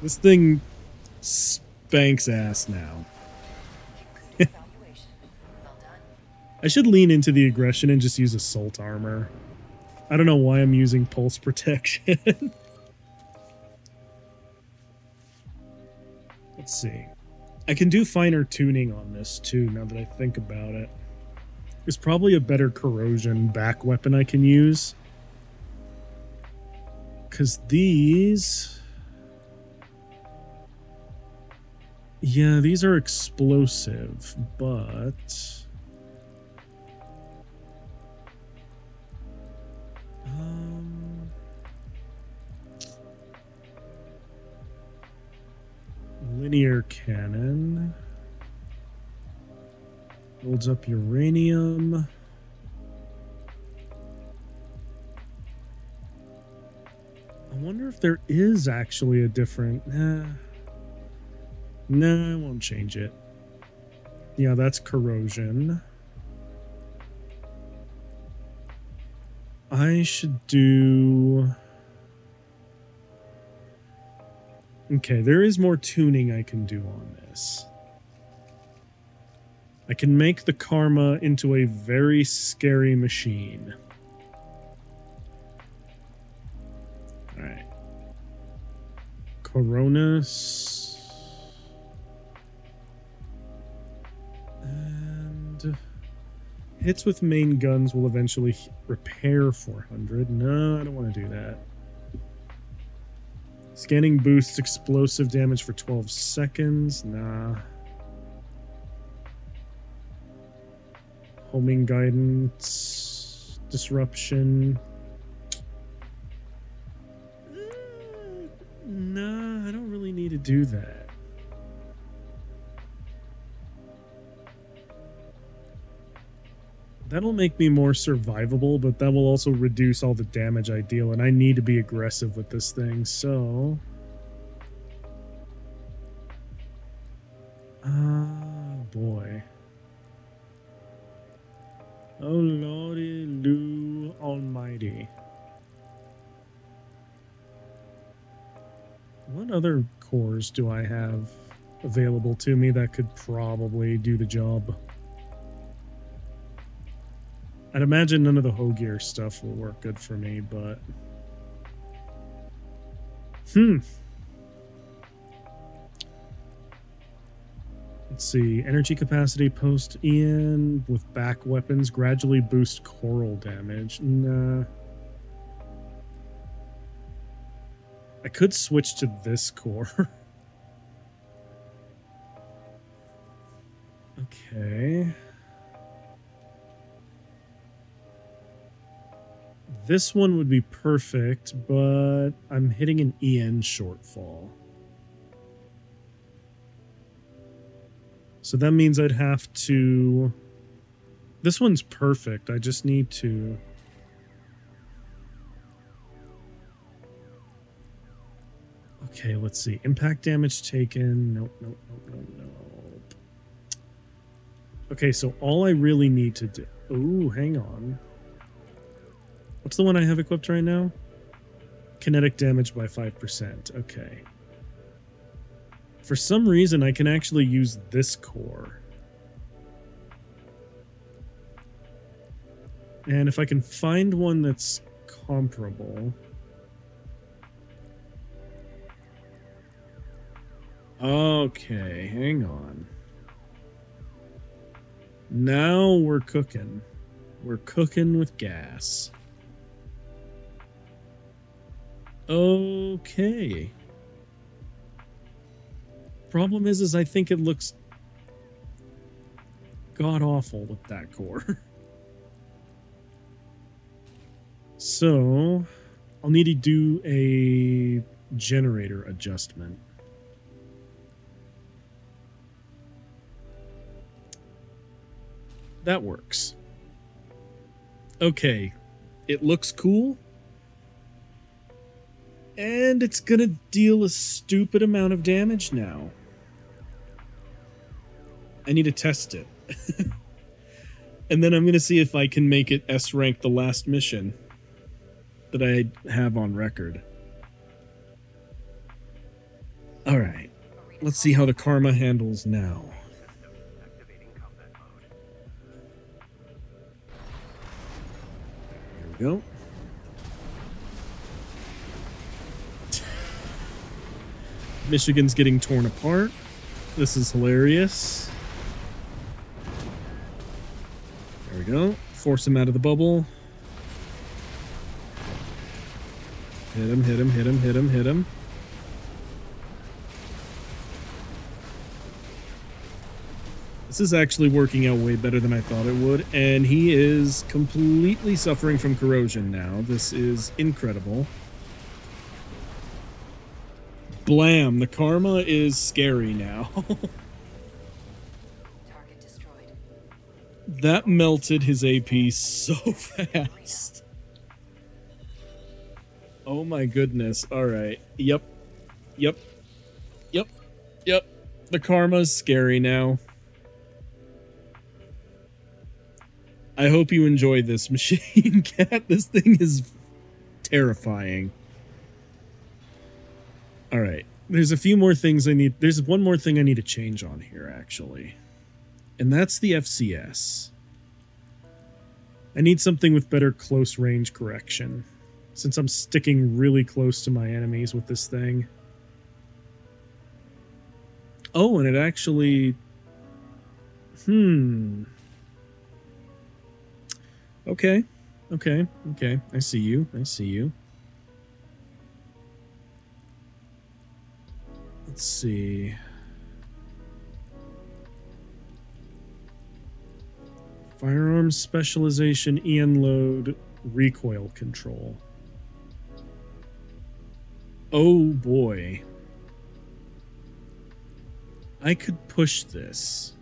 This thing spanks ass now. Evaluation. Well done. I should lean into the aggression and just use assault armor. I don't know why I'm using pulse protection. Let's see. I can do finer tuning on this too, now that I think about it. There's probably a better corrosion back weapon I can use. Because these... Yeah, these are explosive, but... Linear cannon. Builds up uranium. I wonder if there is actually a different... No, I won't change it. Yeah, that's corrosion. I should do... Okay, there is more tuning I can do on this. I can make the Karma into a very scary machine. Alright. Coronas. And hits with main guns will eventually repair 400. No, I don't want to do that. Scanning boosts explosive damage for 12 seconds. Nah. Homing guidance. Disruption. Nah, I don't really need to do that. That'll make me more survivable, but that will also reduce all the damage I deal, and I need to be aggressive with this thing, so... boy. Oh lordy Lou almighty. What other cores do I have available to me that could probably do the job? I'd imagine none of the Hogear stuff will work good for me, but... Let's see. Energy capacity post Ian with back weapons gradually boost coral damage. Nah. I could switch to this core. Okay. This one would be perfect, but I'm hitting an EN shortfall. So that means I'd have to... This one's perfect. I just need to... Okay, let's see. Impact damage taken. Nope, nope, nope, nope, nope. Okay, so all I really need to do... Ooh, hang on. What's the one I have equipped right now? Kinetic damage by 5%. Okay. For some reason, I can actually use this core. And if I can find one that's comparable... Okay, hang on. Now we're cooking. We're cooking with gas. Okay. Problem is I think it looks god-awful with that core. So, I'll need to do a generator adjustment. That works. Okay, it looks cool. And it's gonna deal a stupid amount of damage now. I need to test it. And then I'm gonna see if I can make it S rank the last mission. that I have on record. All right. Let's see how the Karma handles now. Activating combat mode. Here we go. Michigan's getting torn apart. This is hilarious. There we go. Force him out of the bubble. Hit him, hit him, hit him, hit him, hit him. This is actually working out way better than I thought it would, and he is completely suffering from corrosion now. This is incredible. Blam! The Karma is scary now. Target destroyed. That melted his AP so fast. Oh my goodness. Alright. Yep. Yep. Yep. Yep. The Karma's scary now. I hope you enjoy this, Machine Cat. This thing is terrifying. Alright. There's a few more things I need. There's one more thing I need to change on here, actually. And that's the FCS. I need something with better close range correction, since I'm sticking really close to my enemies with this thing. Oh, and it actually... Okay. Okay. Okay. I see you. I see you. Let's see. Firearms specialization, Ian load, recoil control. Oh boy. I could push this.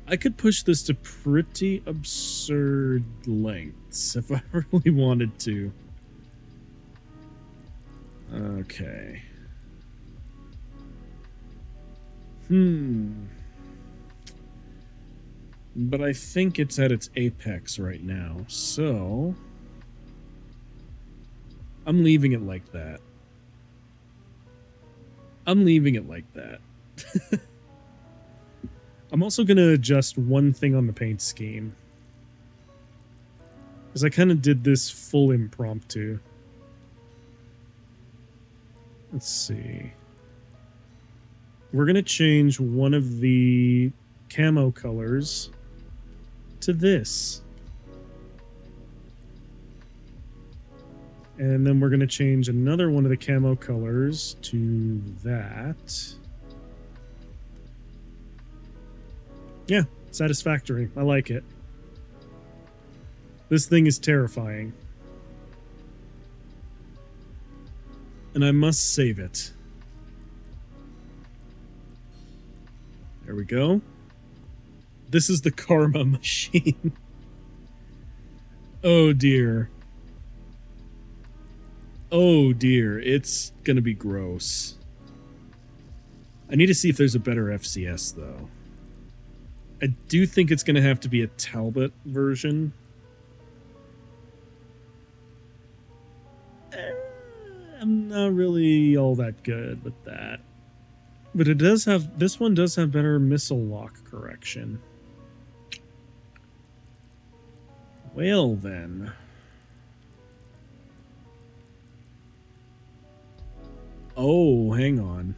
I could push this to pretty absurd lengths if I really wanted to. Okay. But I think it's at its apex right now, so I'm leaving it like that. I'm leaving it like that. I'm also going to adjust one thing on the paint scheme, because I kind of did this full impromptu. Let's see. We're going to change one of the camo colors to this. And then we're going to change another one of the camo colors to that. Yeah, satisfactory. I like it. This thing is terrifying. And I must save it. There we go. This is the Karma machine. Oh dear. Oh dear, it's gonna be gross. I need to see if there's a better FCS though. I do think it's gonna have to be a Talbot version. I'm not really all that good with that. But it does have, this one does have better missile lock correction. Well then. Oh, hang on.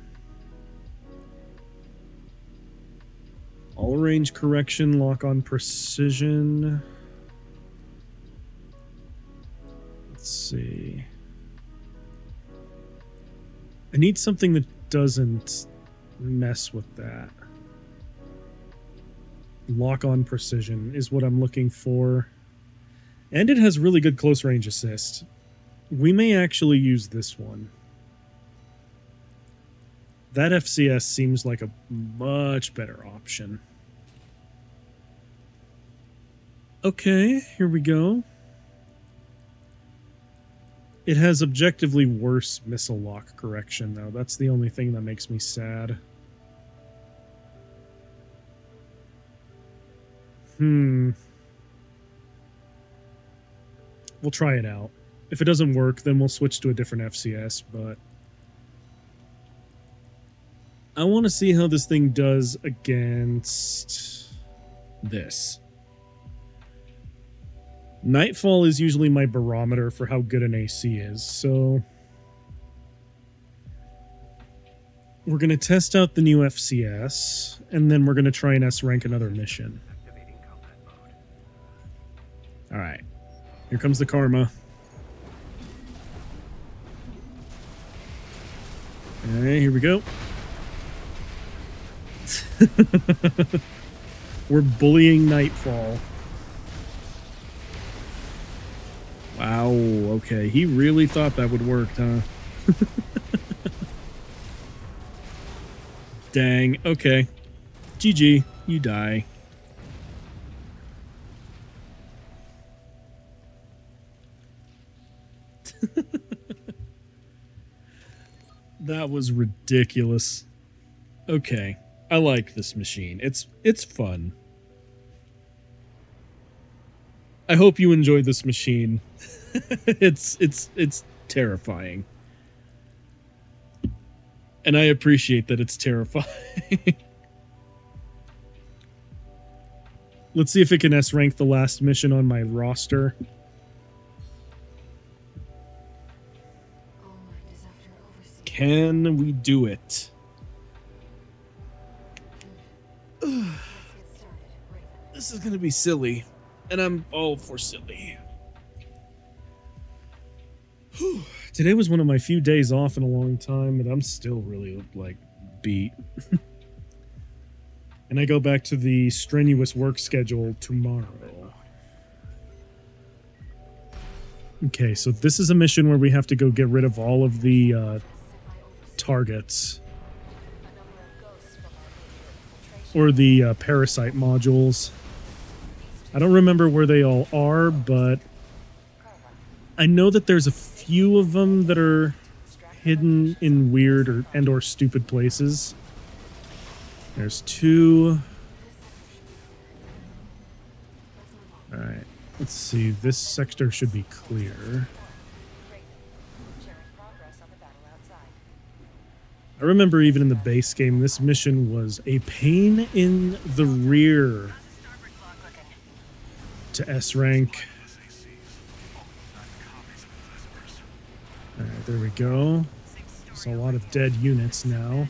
All range correction, lock on precision. Let's see. I need something that doesn't mess with that. Lock on precision is what I'm looking for. And it has really good close range assist. We may actually use this one. That FCS seems like a much better option. Okay, here we go. It has objectively worse missile lock correction, though. That's the only thing that makes me sad. We'll try it out. If it doesn't work, then we'll switch to a different FCS, but I want to see how this thing does against this. Nightfall is usually my barometer for how good an AC is, so we're going to test out the new FCS, and then we're going to try and S-rank another mission. Alright. Here comes the karma. Alright, here we go. We're bullying Nightfall. Wow, okay. He really thought that would work, huh? Dang, okay. GG, you die. That was ridiculous. Okay, I like this machine. It's fun. I hope you enjoy this machine. It's terrifying. And I appreciate that it's terrifying. Let's see if it can S-rank the last mission on my roster. All might is after overseeing. Can we do it? Let's get started, Raven. This is gonna be silly. And I'm all for silly. Whew. Today was one of my few days off in a long time, and I'm still really, like, beat. And I go back to the strenuous work schedule tomorrow. Okay, so this is a mission where we have to go get rid of all of the targets. Or the parasite modules. I don't remember where they all are, but I know that there's a few of them that are hidden in weird or stupid places. There's 2. Alright, let's see. This sector should be clear. Sharing progress on the battle outside. I remember even in the base game, this mission was a pain in the rear to S-rank. Alright, there we go. There's a lot of dead units now.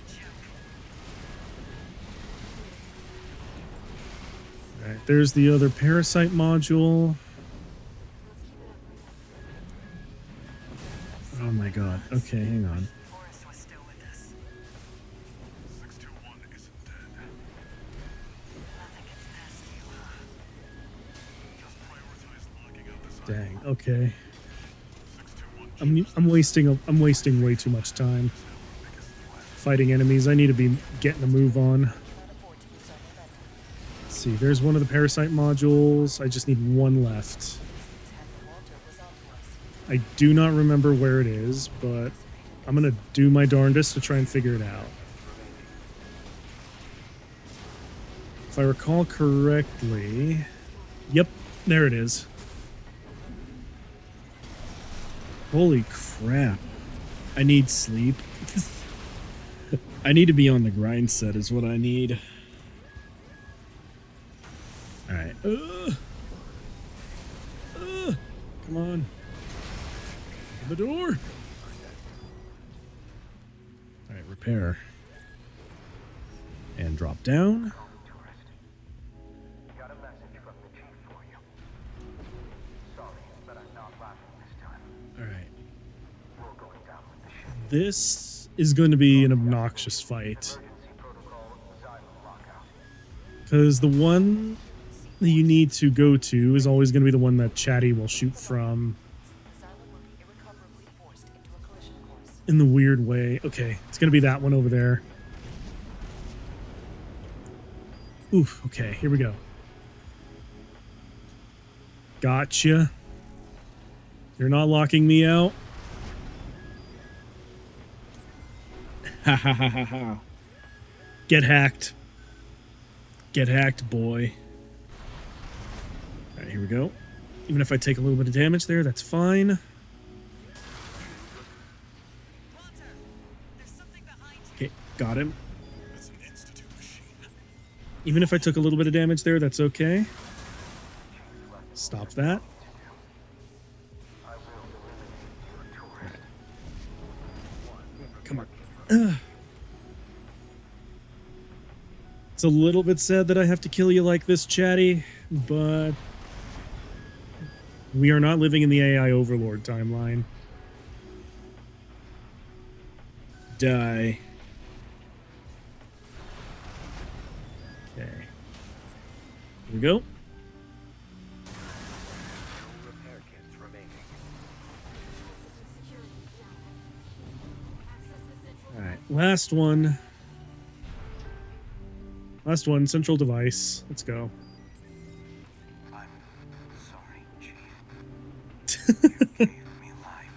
Alright, there's the other parasite module. Oh my god. Okay, hang on. Forrest was still with us. 621 isn't dead. Nothing gets past you, huh? Just prioritize locking out this Dang, okay. 621 I'm wasting way too much time fighting enemies. I need to be getting a move on. Let's see, there's one of the parasite modules. I just need one left. I do not remember where it is, but I'm gonna do my darndest to try and figure it out. If I recall correctly, yep, there it is. Holy crap. I need sleep. I need to be on the grind set is what I need. Alright. Come on. The door. Alright, repair. And drop down. Got a message from the chief for you. Sorry, but I'm not laughing this time. Alright. We're going down with the ship. This is going to be an obnoxious fight. Emergency protocol Xylem lockout. Because the one that you need to go to is always going to be the one that Chatty will shoot from Xylem will be irrecoverably forced into a collision course. in the weird way. Okay, it's going to be that one over there. Oof, okay, here we go. Gotcha. You're not locking me out? Ha ha ha ha ha. Get hacked. Get hacked, boy. Alright, here we go. Even if I take a little bit of damage there, that's fine. Okay, got him. That's an institute machine. Even if I took a little bit of damage there, that's okay. Stop that. Come on. Ugh. It's a little bit sad that I have to kill you like this, Chatty, but we are not living in the AI Overlord timeline. Die. Okay. Here we go. Repair kits remaining. Alright, last one. Last one, central device. Let's go. I'm sorry, Chief. You gave me life.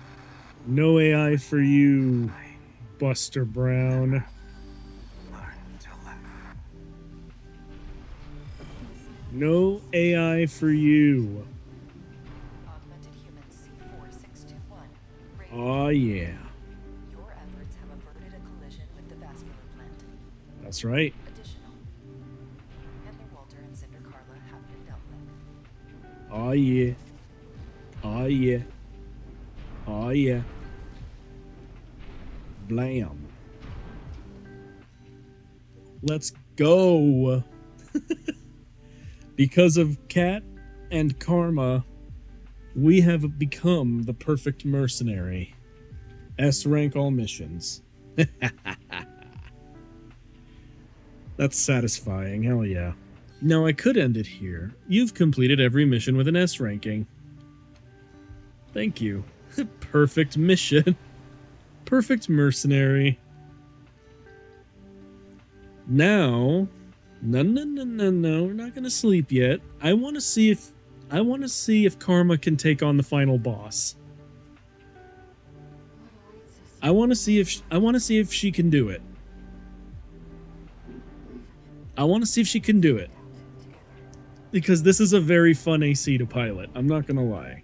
No AI for you, Buster Brown. Learn to laugh. No AI for you. Augmented human C4621. Raven, Oh yeah. your efforts have averted a collision with the vascular plant. That's right. Additional. Henry Walter and Cinder Carla have been dealt with. Oh yeah. Oh yeah. Oh yeah. Blam. Let's go. Because of Cat and Karma, we have become the perfect mercenary. S rank all missions. That's satisfying, hell yeah. Now I could end it here. You've completed every mission with an S ranking. Thank you. Perfect mission. Perfect mercenary. Now, no, we're not gonna sleep yet. I want to see if Karma can take on the final boss. I want to see if she can do it. I want to see if she can do it. Because this is a very fun AC to pilot. I'm not gonna lie.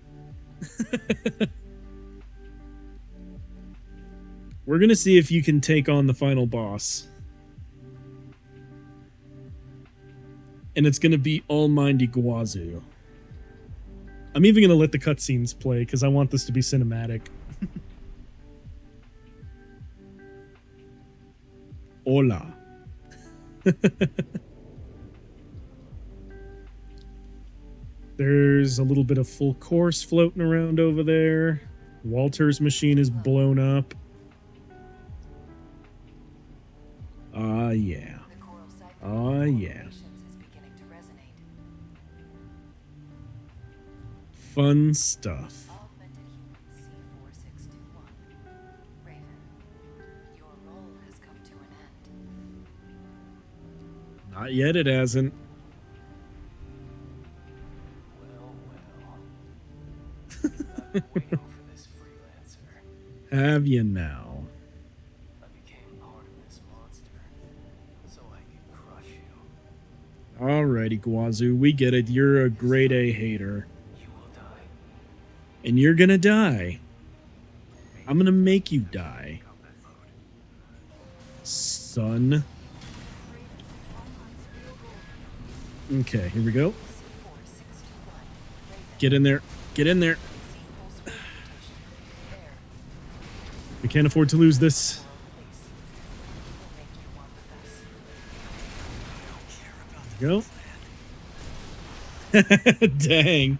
We're gonna see if you can take on the final boss. And it's gonna be Almighty Guazu. I'm even gonna let the cutscenes play because I want this to be cinematic. Hola. There's a little bit of full course floating around over there. Walter's machine is blown up. Ah, yeah. The choral cycle Oh, of yeah. vibrations is beginning to resonate. Fun stuff. Augmented human C4621. Raven, your role has come to an end. Not yet, it hasn't. Well. I've been waiting for this freelancer. Have you now? I became part of this monster, so I can crush you. Alrighty, Guazu, we get it. You're a grade A hater. You will die. And you're gonna die. I'm gonna make you die. Son. Okay, here we go. C4621. Raven, Get in there. Get in there. C pulse radiation. There. We can't afford to lose this. We'll make you want the best. Go. Dang.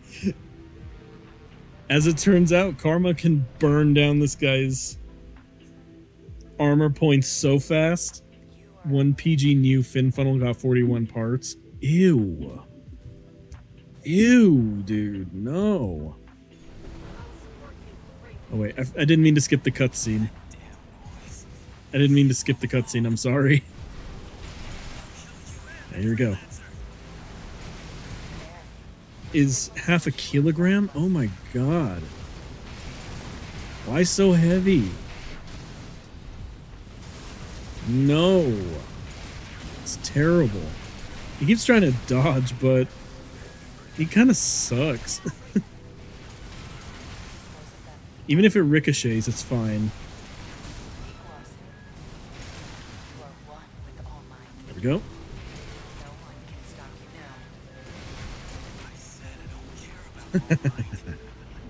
As it turns out, Karma can burn down this guy's armor points so fast. One PG new fin funnel got 41 parts. Ew. Ew, dude. No. Oh, wait. I didn't mean to skip the cutscene. I didn't mean to skip the cutscene. I'm sorry. Yeah, here we go. Is half a kilogram? Oh my god. Why so heavy? No. It's terrible. He keeps trying to dodge, but he kind of sucks. Even if it ricochets, it's fine. Iguazu. You are one with All Might. There we go. No one can stop you now. I said I don't care about All Might.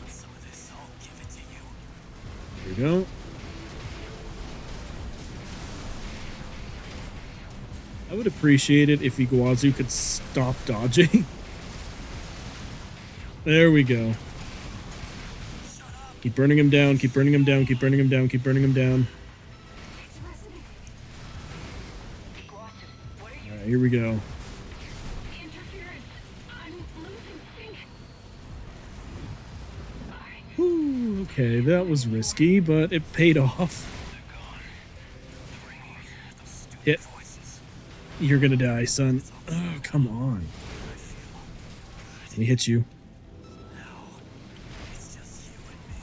Want some of this? I'll give it to you. There we go. I would appreciate it if Iguazu could stop dodging. There we go. Keep burning him down, keep burning him down, keep burning him down, keep burning him down. It's resonating. Iguazu, what are you? Alright, here we go. Interference. I'm losing sync. Whew, okay, that was risky, but it paid off. Hit. You're gonna die, son. Oh, come on. Let me hit you. It's just you and me.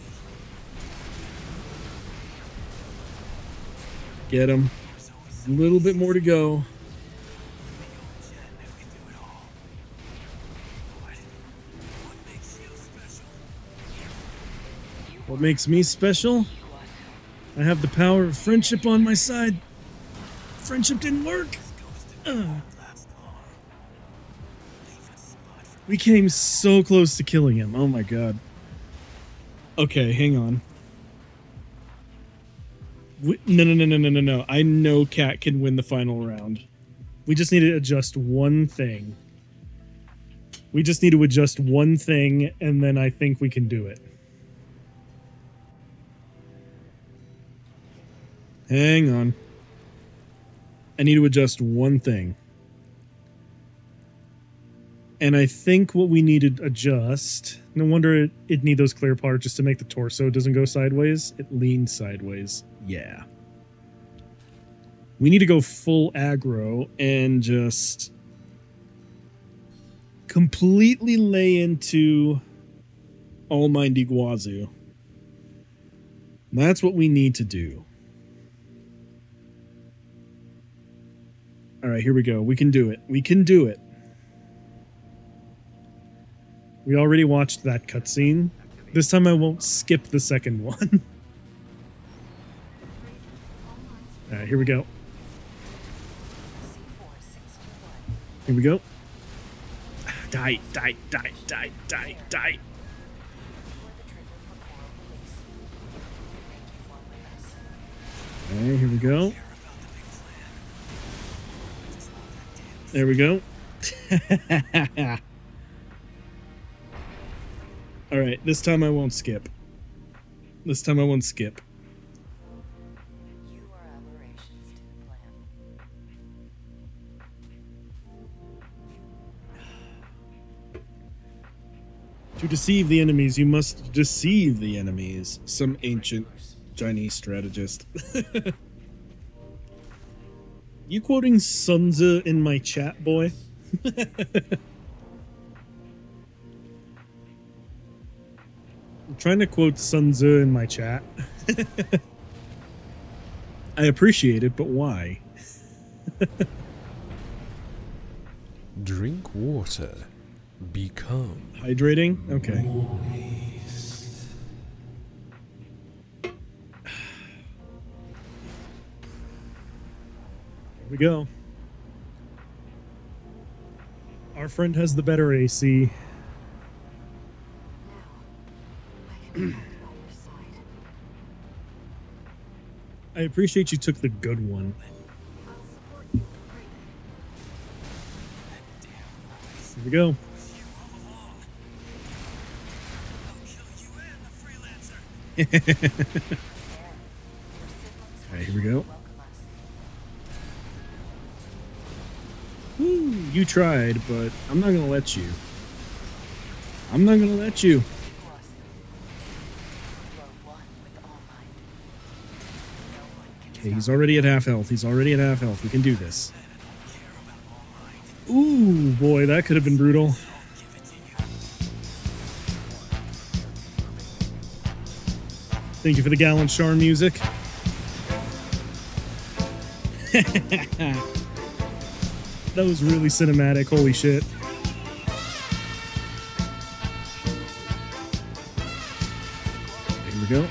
Get him. There's always A something little bit more to go. Jen who can do it all. What makes you special? What makes me special? I have the power of friendship on my side. Friendship didn't work. Last long. Leave a spot for We came so close to killing him. Oh my god. Okay, hang on. No. I know Cat can win the final round. We just need to adjust one thing. We just need to adjust one thing, and then I think we can do it. Hang on. I need to adjust one thing. And I think what we need to adjust... No wonder it need those clear parts just to make the torso doesn't go sideways. It leans sideways. Yeah. We need to go full aggro and just... completely lay into All Might Iguazu. That's what we need to do. Alright, here we go. We can do it. We can do it. We already watched that cutscene. This time I won't skip the second one. Alright, here we go. C4621. Here we go. Die, die, die, die, die, die. Before the trigger for coral release. Make you one with us. Okay, here we go. There we go. Alright, this time I won't skip. This time I won't skip. You are aberrations to the plan. To deceive the enemies, you must deceive the enemies. Some ancient Chinese strategist. You quoting Sun Tzu in my chat, boy? I'm trying to quote Sun Tzu in my chat. I appreciate it, but why? Drink water. Become. Hydrating? Okay. Here we go. Our friend has the better AC. Now, I can fight by your side. I appreciate you took the good one. I'll support you, Raven. Here we go. Alright, here we go. Woo, you tried, but I'm not gonna let you. I'm not gonna let you. Okay, he's already at half health. He's already at half health. We can do this. Ooh, boy, that could have been brutal. Thank you for the gallant charm music. That was really cinematic. Holy shit. Here we go.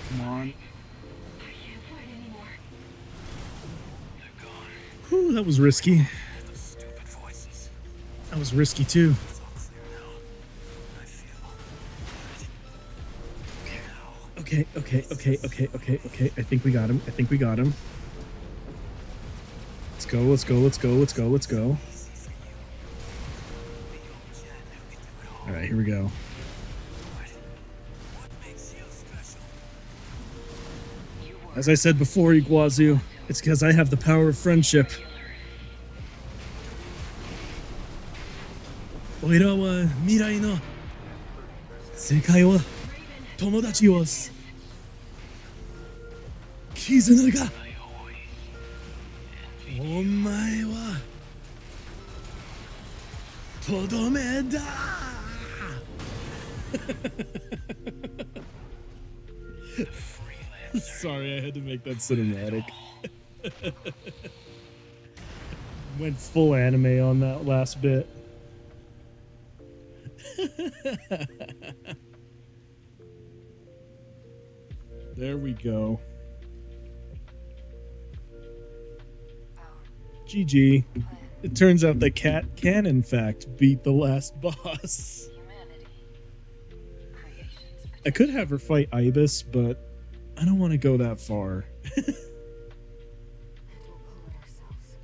Come on. Whew, that was risky. That was risky too. Okay. I think we got him. Let's go. All right, here we go. As I said before, Iguazu, it's because I have the power of friendship. 俺らは未来の世界を友達を絆がお前はとどめだSorry, I had to make that cinematic. Went full anime on that last bit. There we go. GG. It turns out that Cat can, in fact, beat the last boss. Humanity. Creation's I could have her fight Ibis, but I don't want to go that far. And we'll pull it ourselves.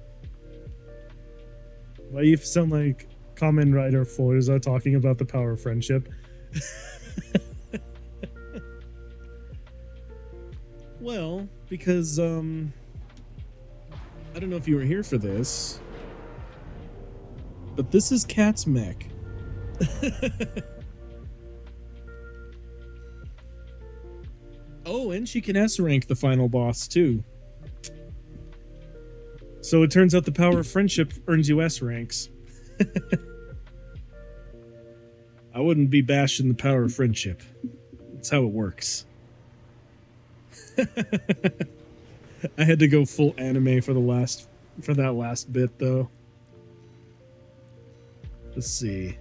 Why you sound like Kamen Rider Forza talking about the power of friendship? Well, because, I don't know if you were here for this, but this is Cat's mech. Oh, and she can S-rank the final boss, too. So it turns out the power of friendship earns you S-ranks. I wouldn't be bashing the power of friendship. That's how it works. I had to go full anime for that last bit though. Let's see.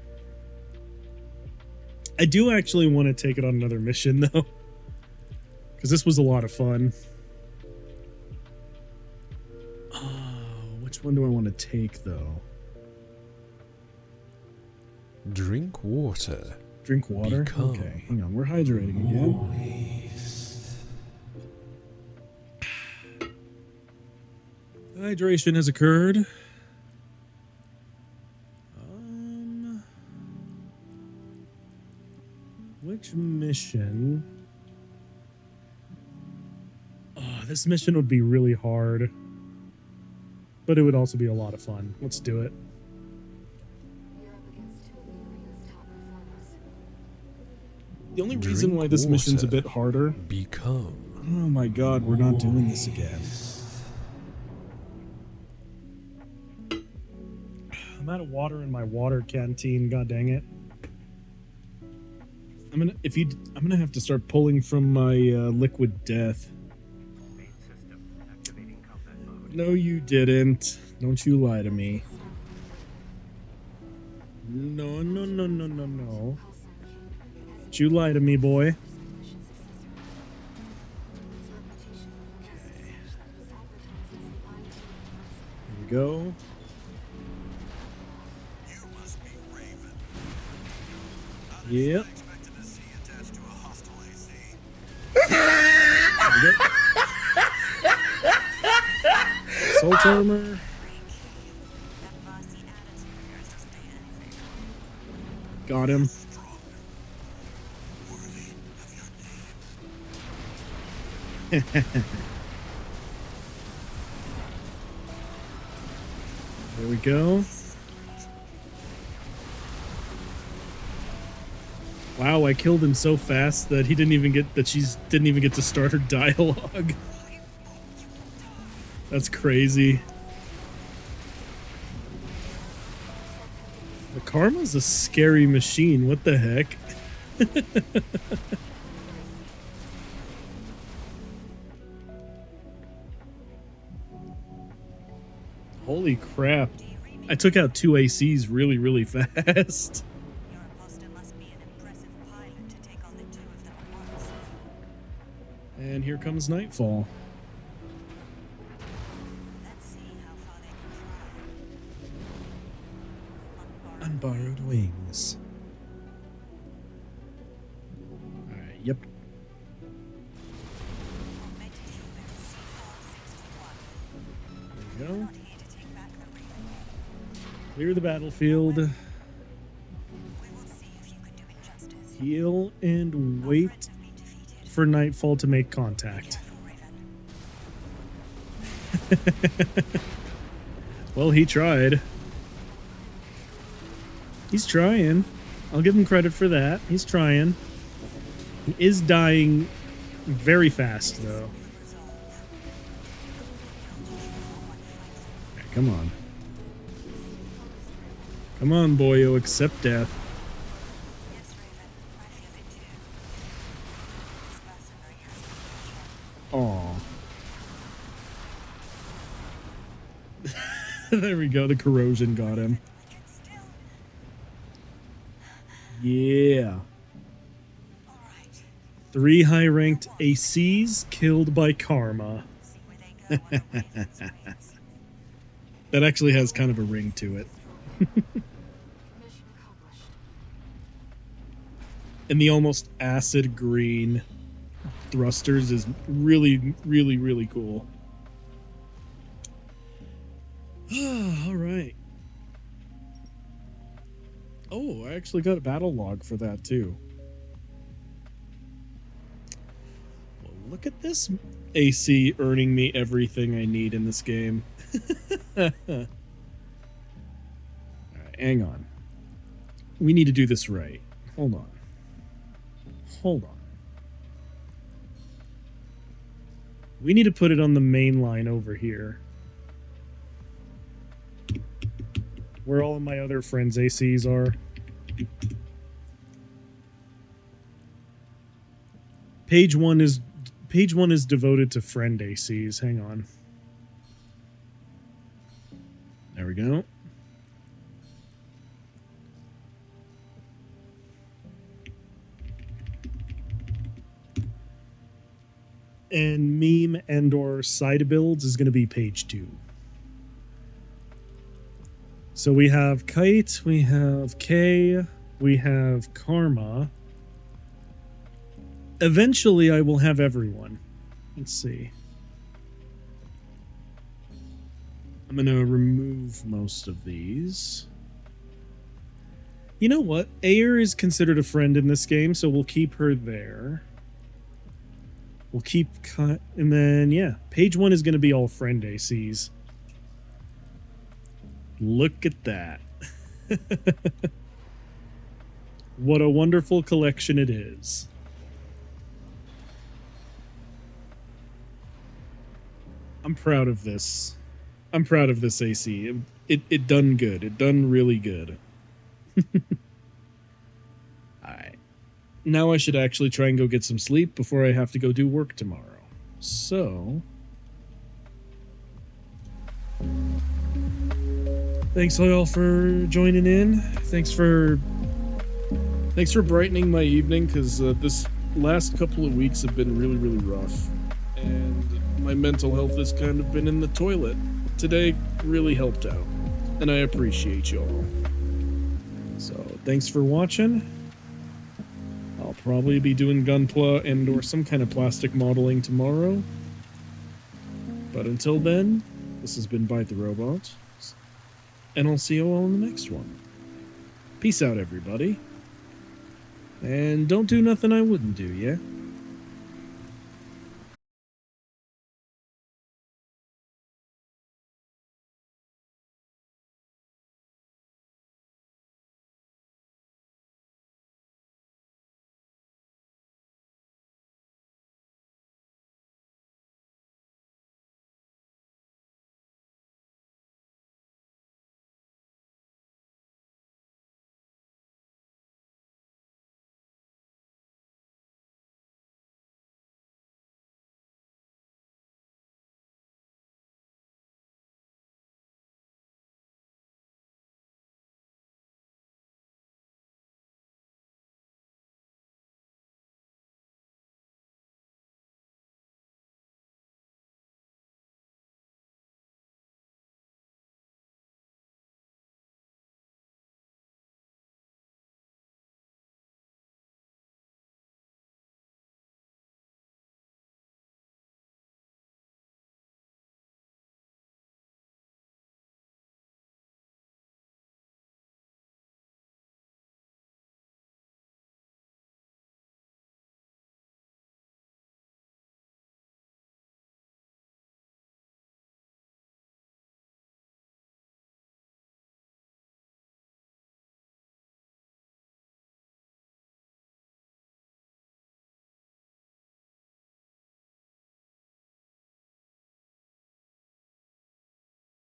I do actually want to take it on another mission though, because this was a lot of fun. Which one do I want to take though? Drink water. Drink water? Become. Okay, hang on. We're hydrating again. Hydration has occurred. Which mission? Oh, this mission would be really hard. But it would also be a lot of fun. Let's do it. You're up against two of the arena's top performers. The only reason why this mission's a water. bit harder... Become. Oh my god, we're not doing this again. I'm out of water in my water canteen, god dang it. I'm gonna have to start pulling from my liquid death. Main system activating combat mode. No, you didn't. Don't you lie to me. No. Don't you lie to me, boy. Here we go. You must be Raven. Yep. Expected to see attached to a hostile AC. There we go. Salt armor. Got him. There we go. Wow, I killed him so fast that he didn't even get to start her dialogue. That's crazy. The Karma's a scary machine. What the heck? Holy crap. I took out 2 ACs really, really fast. Your imposter must be an impressive pilot to take on the two of them at once. And here comes Nightfall. Let's see how far they can fly. Unborrowed wings. Alright, yep. Augmented human C-461. There we go. Not here to take back the Raven. Clear the battlefield. We will see if you can do it justice. Heal and Our wait friends have been defeated. for Nightfall to make contact. Careful, Raven. Well, he tried. He's trying. I'll give him credit for that. He's trying. He is dying very fast, though. Okay, come on. Come on, boyo, accept death. Yes, Raven. I feel it too. This mercenary has Aw. no There we go, the corrosion got him. We can still. Yeah. All right. 3 high-ranked ACs killed by Karma. See where they go on the Raven's wings. That actually has kind of a ring to it. Mission accomplished. And the almost acid green thrusters is really, really, really cool. All right. Oh, I actually got a battle log for that too. Well, look at this AC earning me everything I need in this game. All right, hang on. We need to do this right. Hold on. Hold on. We need to put it on the main line over here. Where all of my other friends' ACs are. Page one is devoted to friend ACs. Hang on. There we go. And meme and or side builds is going to be page 2. So we have Kite, we have Kay, we have Karma. Eventually I will have everyone. Let's see. I'm going to remove most of these. You know what? Ayer is considered a friend in this game, so we'll keep her there. We'll keep cut, and then yeah, page 1 is going to be all friend ACs. Look at that. What a wonderful collection it is. I'm proud of this. I'm proud of this AC. It done good. It done really good. Alright. Now I should actually try and go get some sleep before I have to go do work tomorrow. So... thanks all for joining in. Thanks for brightening my evening, because this last couple of weeks have been really, really rough. And my mental health has kind of been in the toilet. Today really helped out. And I appreciate you all. So, thanks for watching. I'll probably be doing Gunpla and or some kind of plastic modeling tomorrow. But until then, this has been Bite the Robot. And I'll see you all in the next one. Peace out, everybody. And don't do nothing I wouldn't do, yeah?